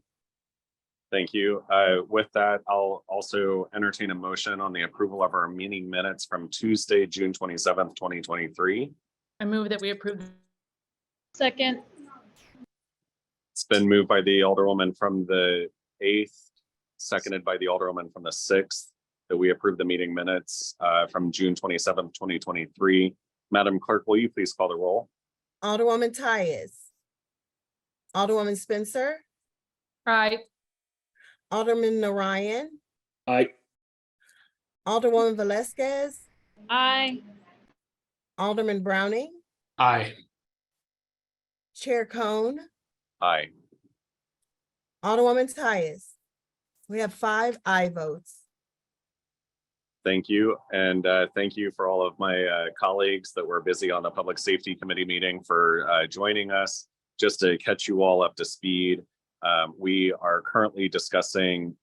Thank you. With that, I'll also entertain a motion on the approval of our meeting minutes from Tuesday, June 27th, 2023. I move that we approve. Second. It's been moved by the Alderwoman from the 8th, seconded by the Alderwoman from the 6th, that we approve the meeting minutes from June 27th, 2023. Madam Clerk, will you please call the roll? Alderwoman Tyus. Alderwoman Spencer. Aye. Alderman Narayan. Aye. Alderwoman Velazquez. Aye. Alderman Browning. Aye. Chair Cone. Aye. Alderwoman Tyus. We have 5 aye votes. Thank you. And thank you for all of my colleagues that were busy on the Public Safety Committee meeting for joining us. Just to catch you all up to speed, we are currently discussing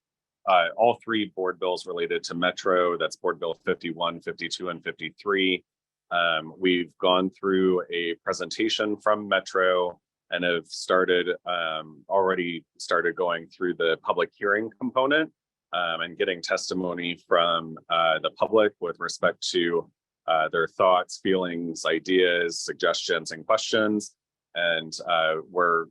all 3 board bills related to Metro. That's Board Bill 51, 52, and 53. We've gone through a presentation from Metro and have already started going through the public hearing component and getting testimony from the public with respect to their thoughts, feelings, ideas, suggestions, and questions. And we're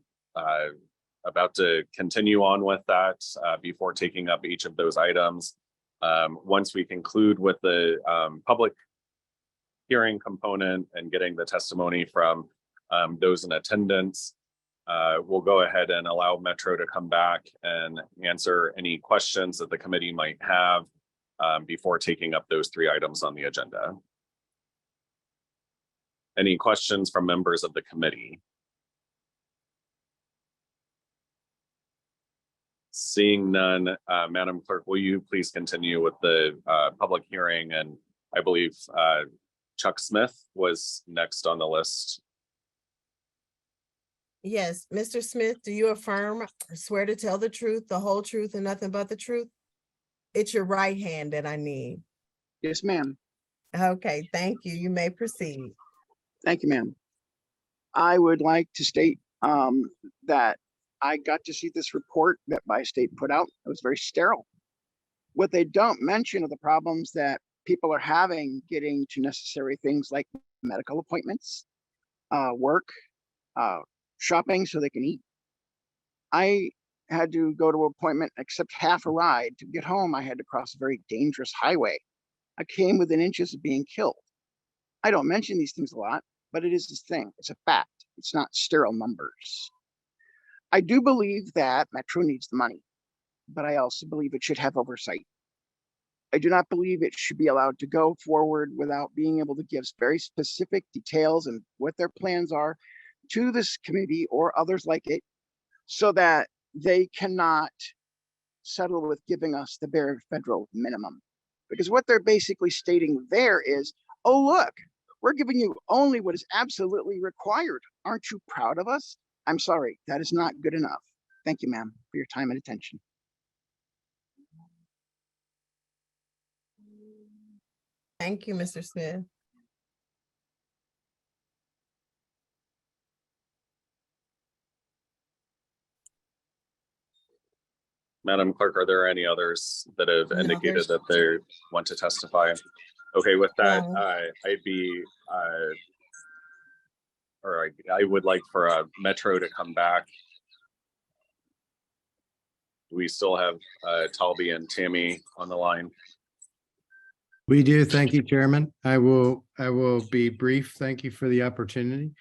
about to continue on with that before taking up each of those items. Once we conclude with the public hearing component and getting the testimony from those in attendance, we'll go ahead and allow Metro to come back and answer any questions that the committee might have before taking up those 3 items on the agenda. Any questions from members of the committee? Seeing none, Madam Clerk, will you please continue with the public hearing? And I believe Chuck Smith was next on the list. Yes, Mr. Smith, do you affirm or swear to tell the truth, the whole truth, and nothing but the truth? It's your right hand that I need. Yes, ma'am. Okay, thank you. You may proceed. Thank you, ma'am. I would like to state that I got to see this report that Bi-State put out. It was very sterile. What they don't mention are the problems that people are having getting to necessary things like medical appointments, work, shopping so they can eat. I had to go to an appointment, accept half a ride. To get home, I had to cross a very dangerous highway. I came within inches of being killed. I don't mention these things a lot, but it is this thing. It's a fact. It's not sterile numbers. I do believe that Metro needs the money, but I also believe it should have oversight. I do not believe it should be allowed to go forward without being able to give very specific details and what their plans are to this committee or others like it, so that they cannot settle with giving us the bare federal minimum. Because what they're basically stating there is, oh, look, we're giving you only what is absolutely required. Aren't you proud of us? I'm sorry, that is not good enough. Thank you, ma'am, for your time and attention. Thank you, Mr. Smith. Madam Clerk, are there any others that have No, indicated there's- that they want to testify? Okay, with that, No. I'd be, or I would like for Metro to come back. We still have Talby and Tammy on the line. We do. Thank you, Chairman. I will be brief. Thank you for the opportunity.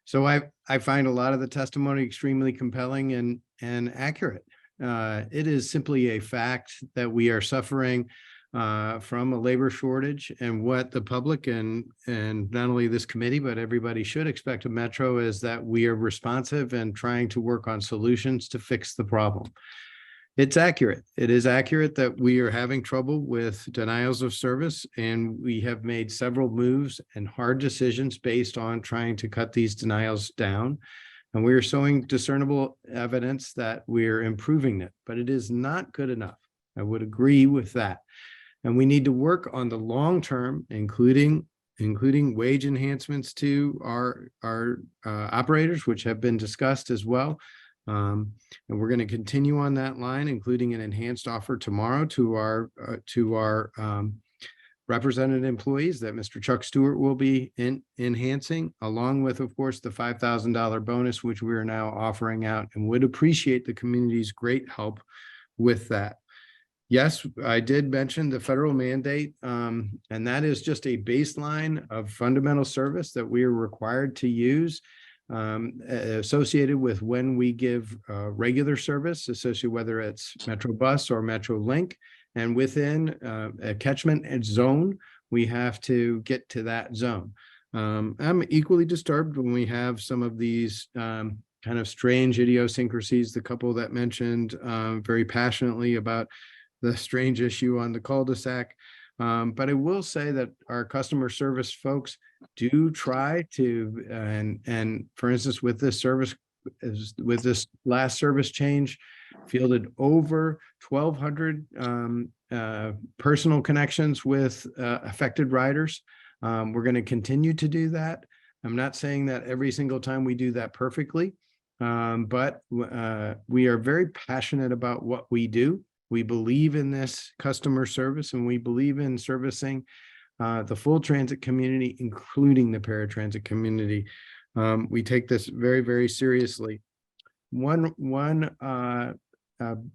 So I find a lot of the testimony extremely compelling and accurate. It is simply a fact that we are suffering from a labor shortage, and what the public and not only this committee, but everybody should expect of Metro is that we are responsive and trying to work on solutions to fix the problem. It's accurate. It is accurate that we are having trouble with denials of service, and we have made several moves and hard decisions based on trying to cut these denials down. And we are showing discernible evidence that we're improving it, but it is not good enough. I would agree with that. And we need to work on the long term, including wage enhancements to our operators, which have been discussed as well. And we're going to continue on that line, including an enhanced offer tomorrow to our represented employees that Mr. Chuck Stewart will be enhancing, along with, of course, the $5,000 bonus, which we are now offering out, and would appreciate the community's great help with that. Yes, I did mention the federal mandate, and that is just a baseline of fundamental service that we are required to use, associated with when we give regular service, associated whether it's Metro Bus or Metro Link. And within a catchment zone, we have to get to that zone. I'm equally disturbed when we have some of these kind of strange idiosyncrasies. The couple that mentioned very passionately about the strange issue on the cul-de-sac. But I will say that our customer service folks do try to, and for instance, with this last service change, fielded over 1,200 personal connections with affected riders. We're going to continue to do that. I'm not saying that every single time we do that perfectly, but we are very passionate about what we do. We believe in this customer service, and we believe in servicing the full transit community, including the paratransit community. We take this very, very seriously. One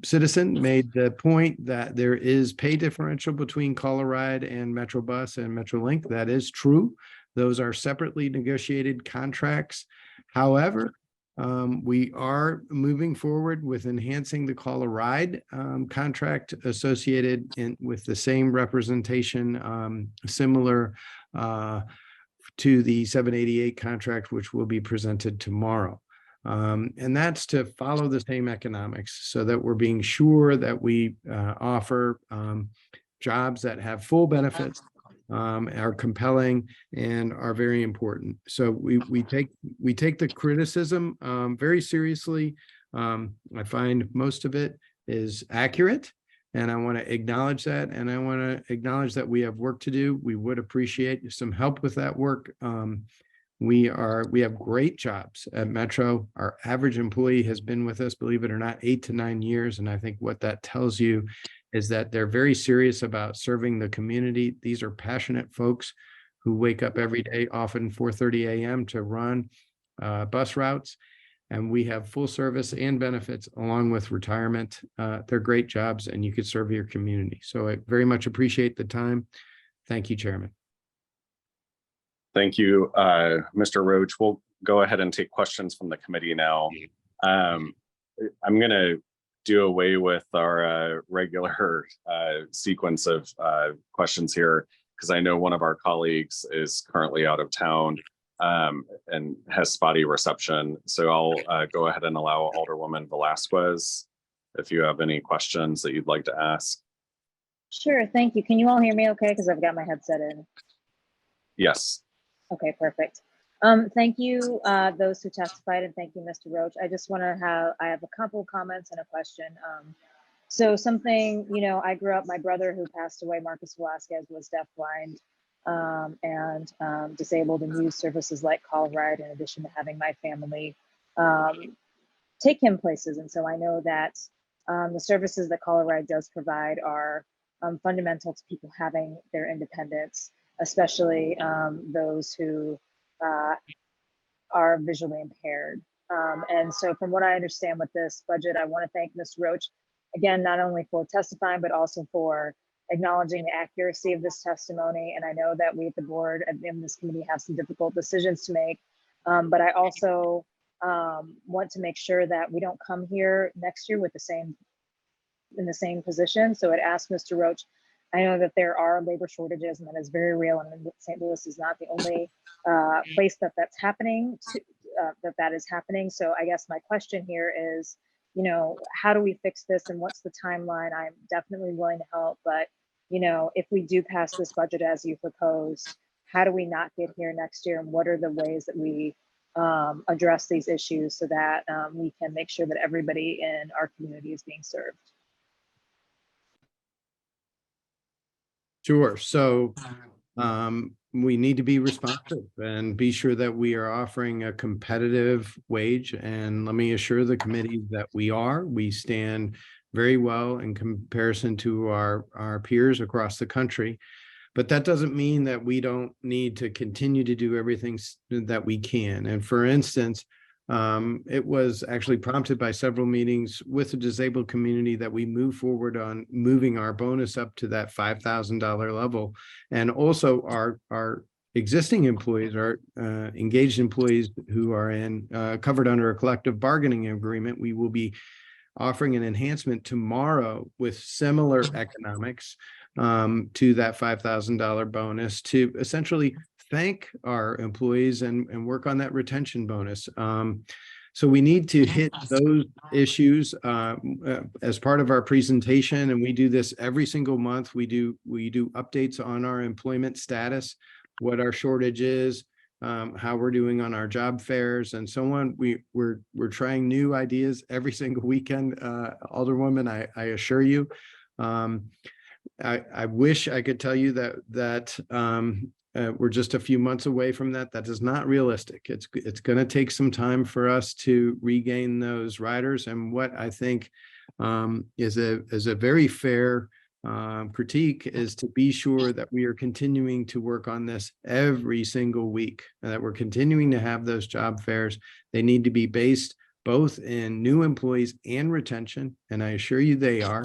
citizen made the point that there is pay differential between Colorado and Metro Bus and Metro Link. That is true. Those are separately negotiated contracts. However, we are moving forward with enhancing the Colorado contract associated with the same representation, similar to the 788 contract, which will be presented tomorrow. And that's to follow the same economics so that we're being sure that we offer jobs that have full benefits, are compelling, and are very important. So we take the criticism very seriously. I find most of it is accurate, and I want to acknowledge that. And I want to acknowledge that we have work to do. We would appreciate some help with that work. We have great jobs at Metro. Our average employee has been with us, believe it or not, 8 to 9 years. And I think what that tells you is that they're very serious about serving the community. These are passionate folks who wake up every day, often 4:30 a.m. to run bus routes. And we have full service and benefits along with retirement. They're great jobs, and you could serve your community. So I very much appreciate the time. Thank you, Chairman. Thank you, Mr. Roach. We'll go ahead and take questions from the committee now. I'm going to do away with our regular sequence of questions here, because I know one of our colleagues is currently out of town and has spotty reception. So I'll go ahead and allow Alderwoman Velasquez if you have any questions that you'd like to ask. Sure, thank you. Can you all hear me okay? Because I've got my headset in. Yes. Okay, perfect. Thank you, those who testified, and thank you, Mr. Roach. I just want to I have a couple of comments and a question. So something, I grew up, my brother who passed away, Marcus Velasquez, was deafblind and disabled, and used services like Call Ride in addition to having my family take him places. And so I know that the services that Call Ride does provide are fundamental to people having their independence, especially those who are visually impaired. And so from what I understand with this budget, I want to thank Ms. Roach, again, not only for testifying, but also for acknowledging the accuracy of this testimony. And I know that we at the board and in this committee have some difficult decisions to make, but I also want to make sure that we don't come here next year with in the same position. So I'd ask Mr. Roach, I know that there are labor shortages, and that is very real, and St. Louis is not the only place that's happening, that is happening. So I guess my question here is, how do we fix this, and what's the timeline? I'm definitely willing to help, but if we do pass this budget as you proposed, how do we not get here next year, and what are the ways that we address these issues so that we can make sure that everybody in our community is being served? Sure. So we need to be responsive and be sure that we are offering a competitive wage. And let me assure the committee that we stand very well in comparison to our peers across the country. But that doesn't mean that we don't need to continue to do everything that we can. And for instance, it was actually prompted by several meetings with the disabled community that we move forward on moving our bonus up to that $5,000 level. And also our existing employees, our engaged employees who are covered under a collective bargaining agreement, we will be offering an enhancement tomorrow with similar economics to that $5,000 bonus to essentially thank our employees and work on that retention bonus. So we need to hit those issues as part of our presentation, and we do this every single month. We do updates on our employment status, what our shortage is, how we're doing on our job fairs, and so on. We're trying new ideas every single weekend, Alderwoman. I assure you. I wish I could tell you that we're just a few months away from that. That is not realistic. It's going to take some time for us to regain those riders. And what I think is a very fair critique is to be sure that we are continuing to work on this every single week, and that we're continuing to have those job fairs. They need to be based both in new employees and retention, and I assure you they are.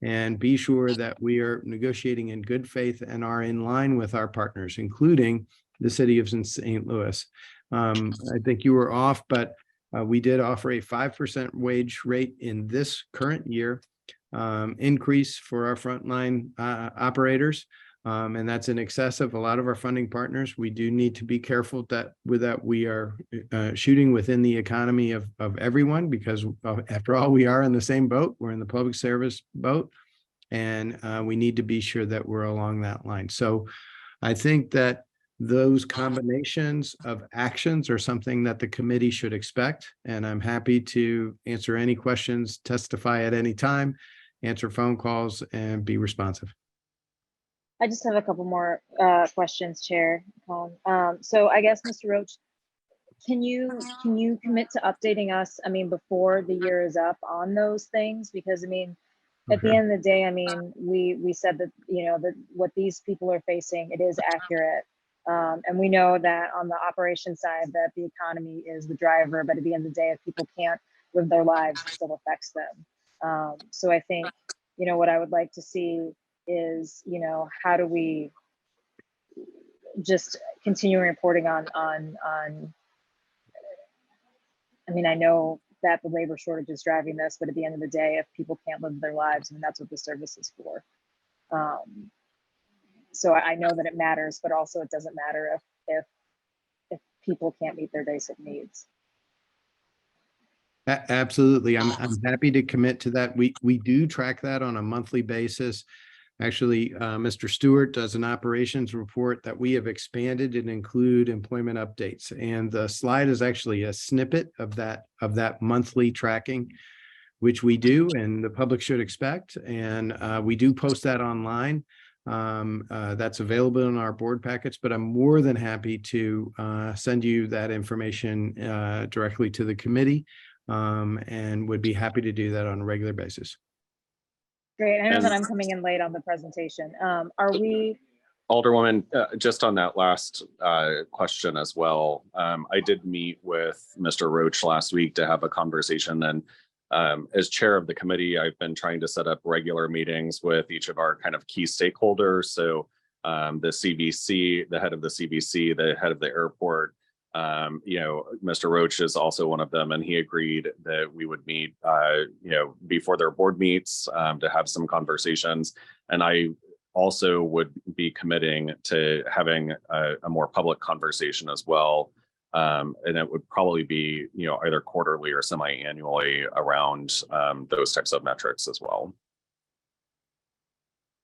And be sure that we are negotiating in good faith and are in line with our partners, including the city of St. Louis. I think you were off, but we did offer a 5% wage rate in this current year increase for our frontline operators. And that's in excess of a lot of our funding partners. We do need to be careful that we are shooting within the economy of everyone, because after all, we are in the same boat. We're in the public service boat, and we need to be sure that we're along that line. So I think that those combinations of actions are something that the committee should expect. And I'm happy to answer any questions, testify at any time, answer phone calls, and be responsive. I just have a couple more questions, Chair. So I guess, Mr. Roach, can you commit to updating us, I mean, before the year is up on those things? Because I mean, at the end of the day, I mean, we said that, you know, that what these people are facing, it is accurate. And we know that on the operation side, that the economy is the driver, but at the end of the day, if people can't live their lives, it still affects them. So I think, you know, what I would like to see is, you know, how do we just continue reporting on, I mean, I know that the labor shortage is driving this, but at the end of the day, if people can't live their lives, I mean, that's what the service is for. So I know that it matters, but also it doesn't matter if people can't meet their basic needs. Absolutely. I'm happy to commit to that. We do track that on a monthly basis. Actually, Mr. Stewart does an operations report that we have expanded and include employment updates. And the slide is actually a snippet of that monthly tracking, which we do, and the public should expect. And we do post that online. That's available in our board packets, but I'm more than happy to send you that information directly to the committee, and would be happy to do that on a regular basis. Great. I know that I'm coming in late on the presentation. Are we? Alderwoman, just on that last question as well, I did meet with Mr. Roach last week to have a conversation, and as chair of the committee, I've been trying to set up regular meetings with each of our kind of key stakeholders. So the CVC, the head of the CVC, the head of the airport, you know, Mr. Roach is also one of them, and he agreed that we would meet, you know, before their board meets to have some conversations. And I also would be committing to having a more public conversation as well. And it would probably be, you know, either quarterly or semi-annually around those types of metrics as well.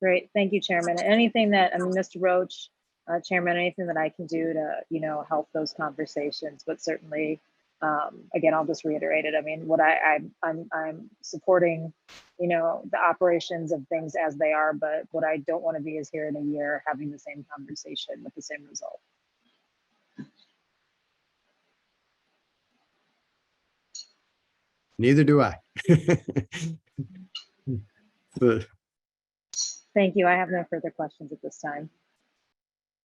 Great, thank you, Chairman. Anything that, I mean, Mr. Roach, Chairman, anything that I can do to, you know, help those conversations, but certainly, again, I'll just reiterate it. I mean, what I'm supporting, you know, the operations of things as they are, but what I don't want to be is here in a year having the same conversation with the same result. Neither do I. But Thank you. I have no further questions at this time.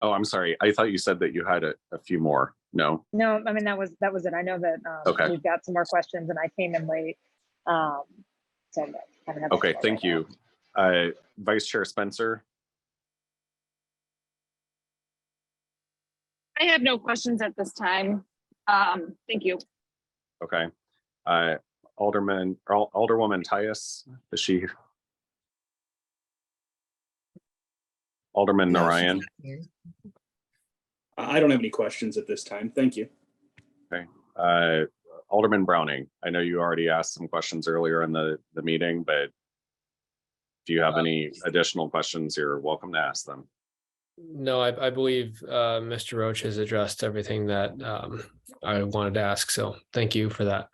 Oh, I'm sorry. I thought you said that you had a few more. No. No, I mean, that was it. I know that Okay. We've got some more questions and I came in late. So I don't have Okay, more thank right now. you. Vice Chair Spencer. I have no questions at this time. Thank you. Okay. Alderwoman Tyus, is she? Alderman No, she's Narayan. not here. I don't have any questions at this time. Thank you. Okay. Alderman Browning, I know you already asked some questions earlier in the meeting, but if you have any additional questions, you're welcome to ask them. No, I believe Mr. Roach has addressed everything that I wanted to ask. So thank you for that.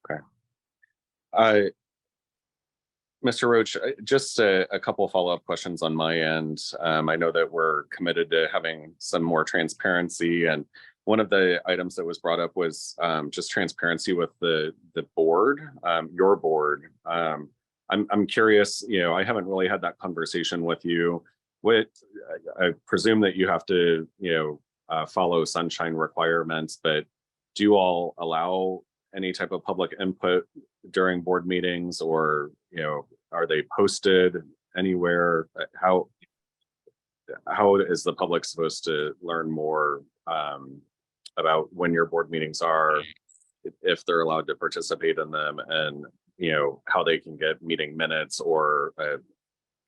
Okay. Mr. Roach, just a couple of follow-up questions on my end. I know that we're committed to having some more transparency, and one of the items that was brought up was just transparency with the board, your board. I'm curious, you know, I haven't really had that conversation with you. I presume that you have to, you know, follow sunshine requirements, but do you all allow any type of public input during board meetings, or, you know, are they posted anywhere? How is the public supposed to learn more about when your board meetings are, if they're allowed to participate in them, and, you know, how they can get meeting minutes or a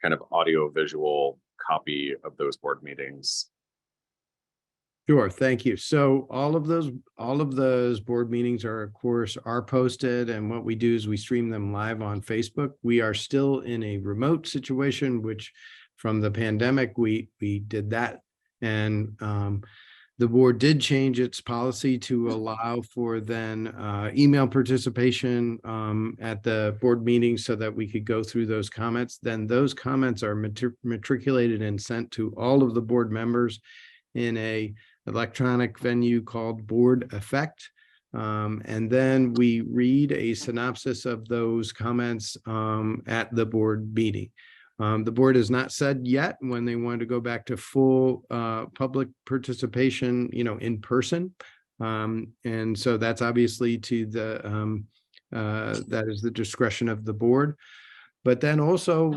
kind of audio visual copy of those board meetings. Sure, thank you. So all of those board meetings are, of course, are posted, and what we do is we stream them live on Facebook. We are still in a remote situation, which from the pandemic, we did that. And the board did change its policy to allow for then email participation at the board meeting so that we could go through those comments. Then those comments are matriculated and sent to all of the board members in a electronic venue called Board Effect. And then we read a synopsis of those comments at the board meeting. The board has not said yet when they want to go back to full public participation, in person. And so that's obviously to the, that is the discretion of the board. But then also,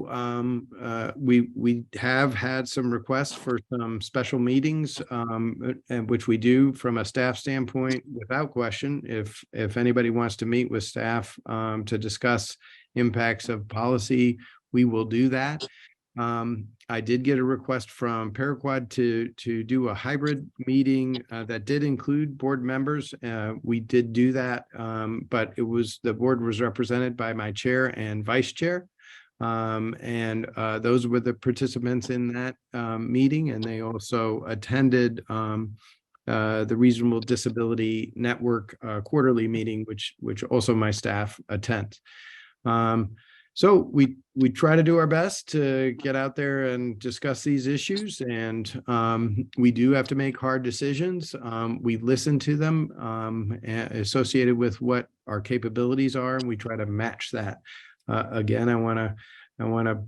we have had some requests for some special meetings, and which we do from a staff standpoint without question. If anybody wants to meet with staff to discuss impacts of policy, we will do that. I did get a request from Paraquad to do a hybrid meeting that did include board members. We did do that, but the board was represented by my chair and vice chair. And those were the participants in that meeting, and they also attended the Reasonable Disability Network quarterly meeting, which also my staff attend. So we try to do our best to get out there and discuss these issues, and we do have to make hard decisions. We listen to them associated with what our capabilities are, and we try to match that. Again, I want to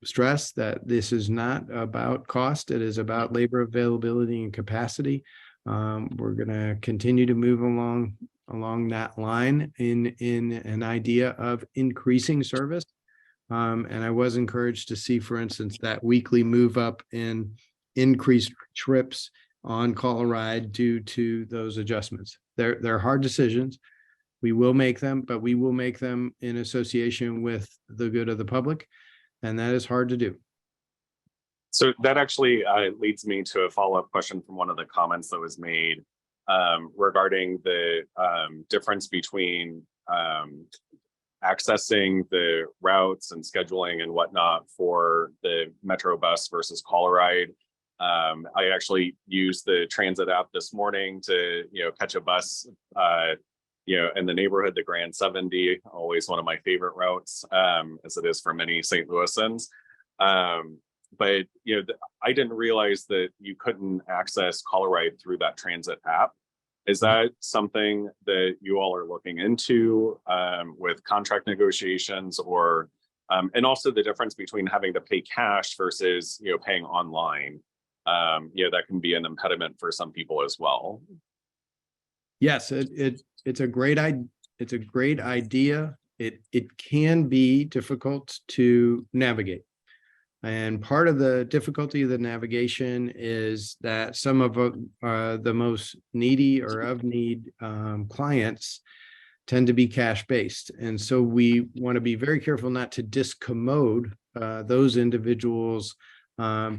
stress that this is not about cost. It is about labor availability and capacity. We're going to continue to move along that line in an idea of increasing service. And I was encouraged to see, for instance, that weekly move up in increased trips on call a ride due to those adjustments. They're hard decisions. We will make them, but we will make them in association with the good of the public, and that is hard to do. So that actually leads me to a follow-up question from one of the comments that was made regarding the difference between accessing the routes and scheduling and whatnot for the Metro bus versus call a ride. I actually used the transit app this morning to catch a bus in the neighborhood, the Grand 70, always one of my favorite routes, as it is for many St. Louisans. But I didn't realize that you couldn't access call a ride through that transit app. Is that something that you all are looking into with contract negotiations, or and also the difference between having to pay cash versus paying online? That can be an impediment for some people as well. Yes, it's a great idea. It can be difficult to navigate. And part of the difficulty of the navigation is that some of the most needy or of need clients tend to be cash based. And so we want to be very careful not to discommode those individuals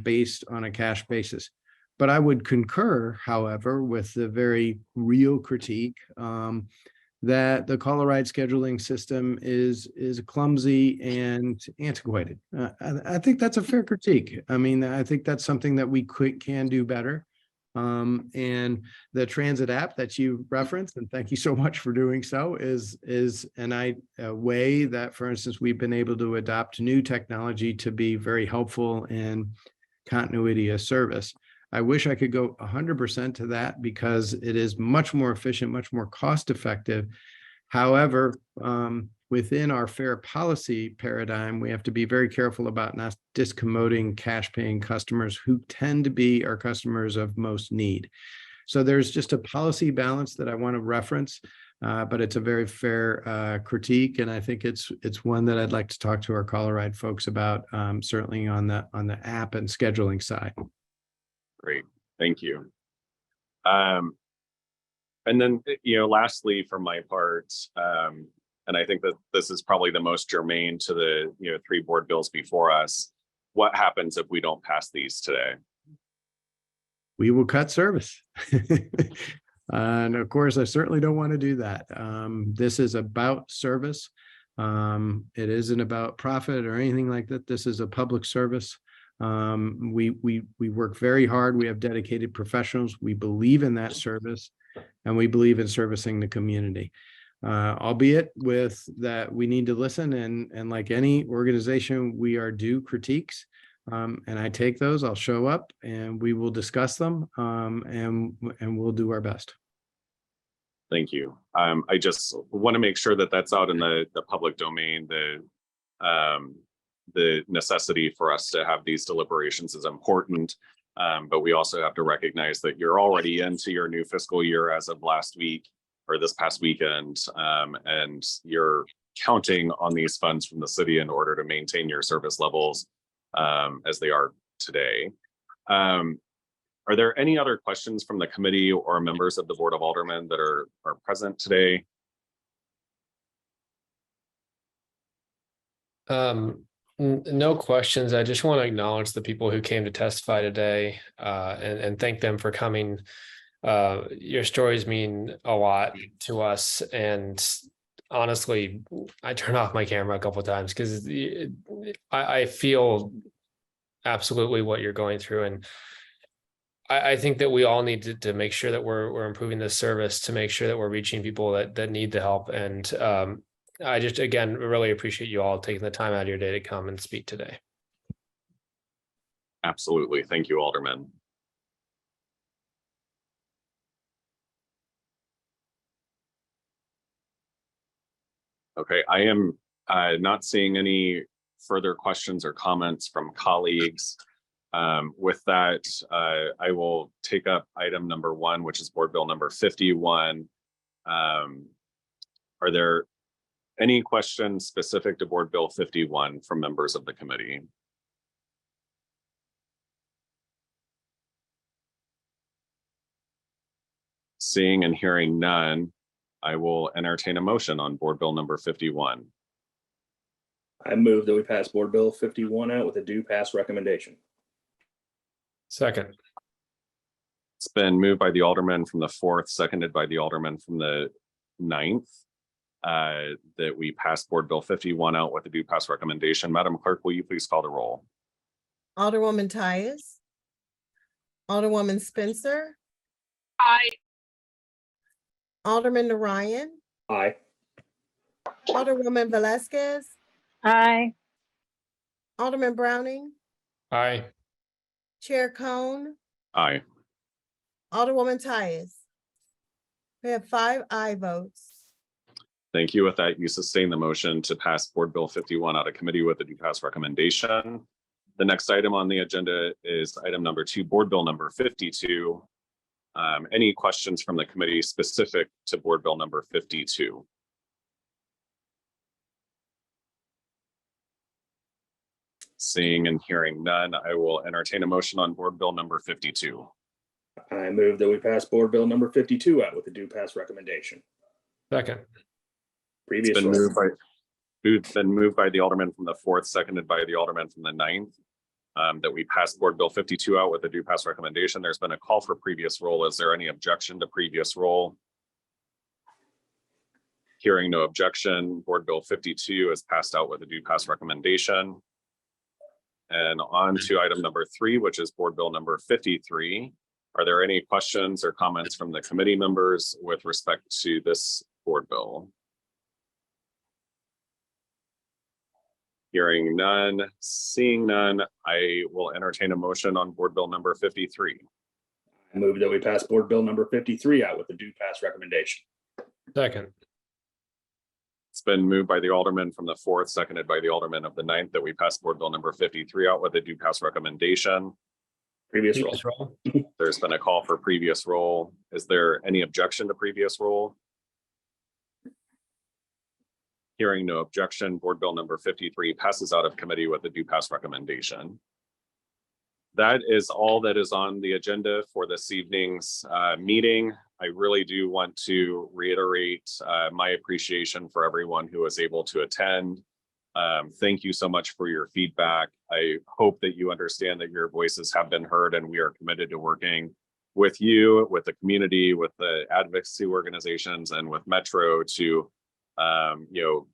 based on a cash basis. But I would concur, however, with the very real critique that the call a ride scheduling system is clumsy and antiquated. I think that's a fair critique. I mean, I think that's something that we can do better. And the transit app that you referenced, and thank you so much for doing so, is a way that, for instance, we've been able to adopt new technology to be very helpful in continuity of service. I wish I could go 100% to that because it is much more efficient, much more cost effective. However, within our fair policy paradigm, we have to be very careful about not discommoding cash paying customers who tend to be our customers of most need. So there's just a policy balance that I want to reference, but it's a very fair critique. And I think it's one that I'd like to talk to our call a ride folks about, certainly on the app and scheduling side. Great, thank you. And then, lastly, for my part, and I think that this is probably the most germane to the, 3 board bills before us. what happens if we don't pass these today? We will cut service. And of course, I certainly don't want to do that. This is about service. It isn't about profit or anything like that. This is a public service. We work very hard. We have dedicated professionals. We believe in that service, and we believe in servicing the community. Albeit with that, we need to listen, and like any organization, we are due critiques. And I take those, I'll show up and we will discuss them, and we'll do our best. Thank you. I just want to make sure that that's out in the public domain. The necessity for us to have these deliberations is important, but we also have to recognize that you're already into your new fiscal year as of last week or this past weekend, and you're counting on these funds from the city in order to maintain your service levels as they are today. Are there any other questions from the committee or members of the Board of Aldermen that are present today? No questions. I just want to acknowledge the people who came to testify today, and thank them for coming. Your stories mean a lot to us, and honestly, I turned off my camera a couple of times because I feel absolutely what you're going through, and I think that we all need to make sure that we're improving this service to make sure that we're reaching people that need the help. And I just, again, really appreciate you all taking the time out of your day to come and speak today. Absolutely. Thank you, Alderman. Okay, I am not seeing any further questions or comments from colleagues. With that, I will take up item number 1, which is Board Bill number 51. Are there any questions specific to Board Bill 51 from members of the committee? Seeing and hearing none, I will entertain a motion on Board Bill number 51. I move that we pass Board Bill 51 out with a due pass recommendation. Second. It's been moved by the Alderman from the 4th, seconded by the Alderman from the 9th, that we pass Board Bill 51 out with a due pass recommendation. Madam Clerk, will you please call the roll? Alderwoman Tyus. Alderwoman Spencer. Aye. Alderman Narayan. Aye. Alderwoman Velasquez. Aye. Alderman Browning. Aye. Chair Cone. Aye. Alderwoman Tyus. We have 5 aye votes. Thank you. With that, you sustain the motion to pass Board Bill 51 out of committee with a due pass recommendation. The next item on the agenda is item number 2, Board Bill number 52. Any questions from the committee specific to Board Bill number 52? Seeing and hearing none, I will entertain a motion on Board Bill number 52. I move that we pass Board Bill number 52 out with a due pass recommendation. Second. Previous. It's been moved by the Alderman from the 4th, seconded by the Alderman from the 9th, that we pass Board Bill 52 out with a due pass recommendation. There's been a call for previous roll. Is there any objection to previous roll? Hearing no objection, Board Bill 52 is passed out with a due pass recommendation. And on to item number 3, which is Board Bill number 53. Are there any questions or comments from the committee members with respect to this Board Bill? Hearing none, seeing none, I will entertain a motion on Board Bill number 53. I move that we pass Board Bill number 53 out with a due pass recommendation. Second. It's been moved by the Alderman from the 4th, seconded by the Alderman of the 9th, that we pass Board Bill number 53 out with a due pass recommendation. Previous roll. There's been a call for previous roll. Is there any objection to previous roll? Hearing no objection, Board Bill number 53 passes out of committee with a due pass recommendation. That is all that is on the agenda for this evening's meeting. I really do want to reiterate my appreciation for everyone who was able to attend. Thank you so much for your feedback. I hope that you understand that your voices have been heard, and we are committed to working with you, with the community, with the advocacy organizations, and with Metro to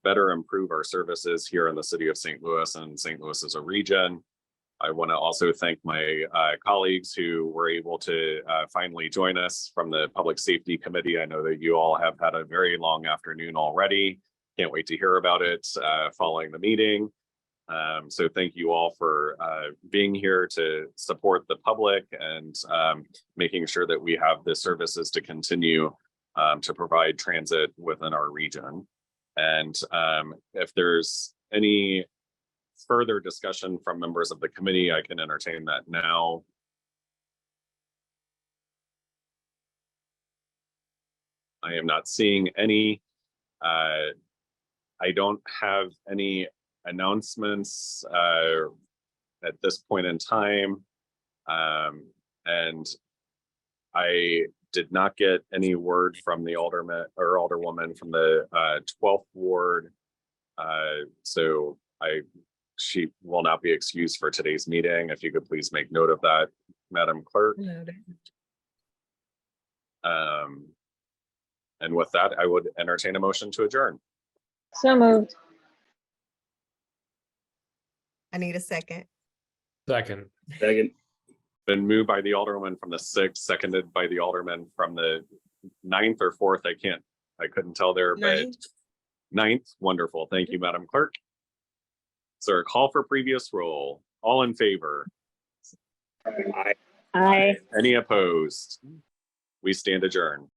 better improve our services here in the city of St. Louis and St. Louis as a region. I want to also thank my colleagues who were able to finally join us from the Public Safety Committee. I know that you all have had a very long afternoon already. Can't wait to hear about it following the meeting. So thank you all for being here to support the public and making sure that we have the services to continue to provide transit within our region. And if there's any further discussion from members of the committee, I can entertain that now. I am not seeing any. I don't have any announcements at this point in time. And I did not get any word from the alderman or alderwoman from the 12th ward. So she will not be excused for today's meeting. If you could please make note of that, Madam Clerk. And with that, I would entertain a motion to adjourn. So moved. I need a second. Second. Been moved by the alderman from the 6th, seconded by the alderman from the 9th or 4th. I couldn't tell there, but 9th. Wonderful. Thank you, Madam Clerk. Sir, call for previous roll. All in favor? Aye. Aye. Any opposed? We stand adjourned.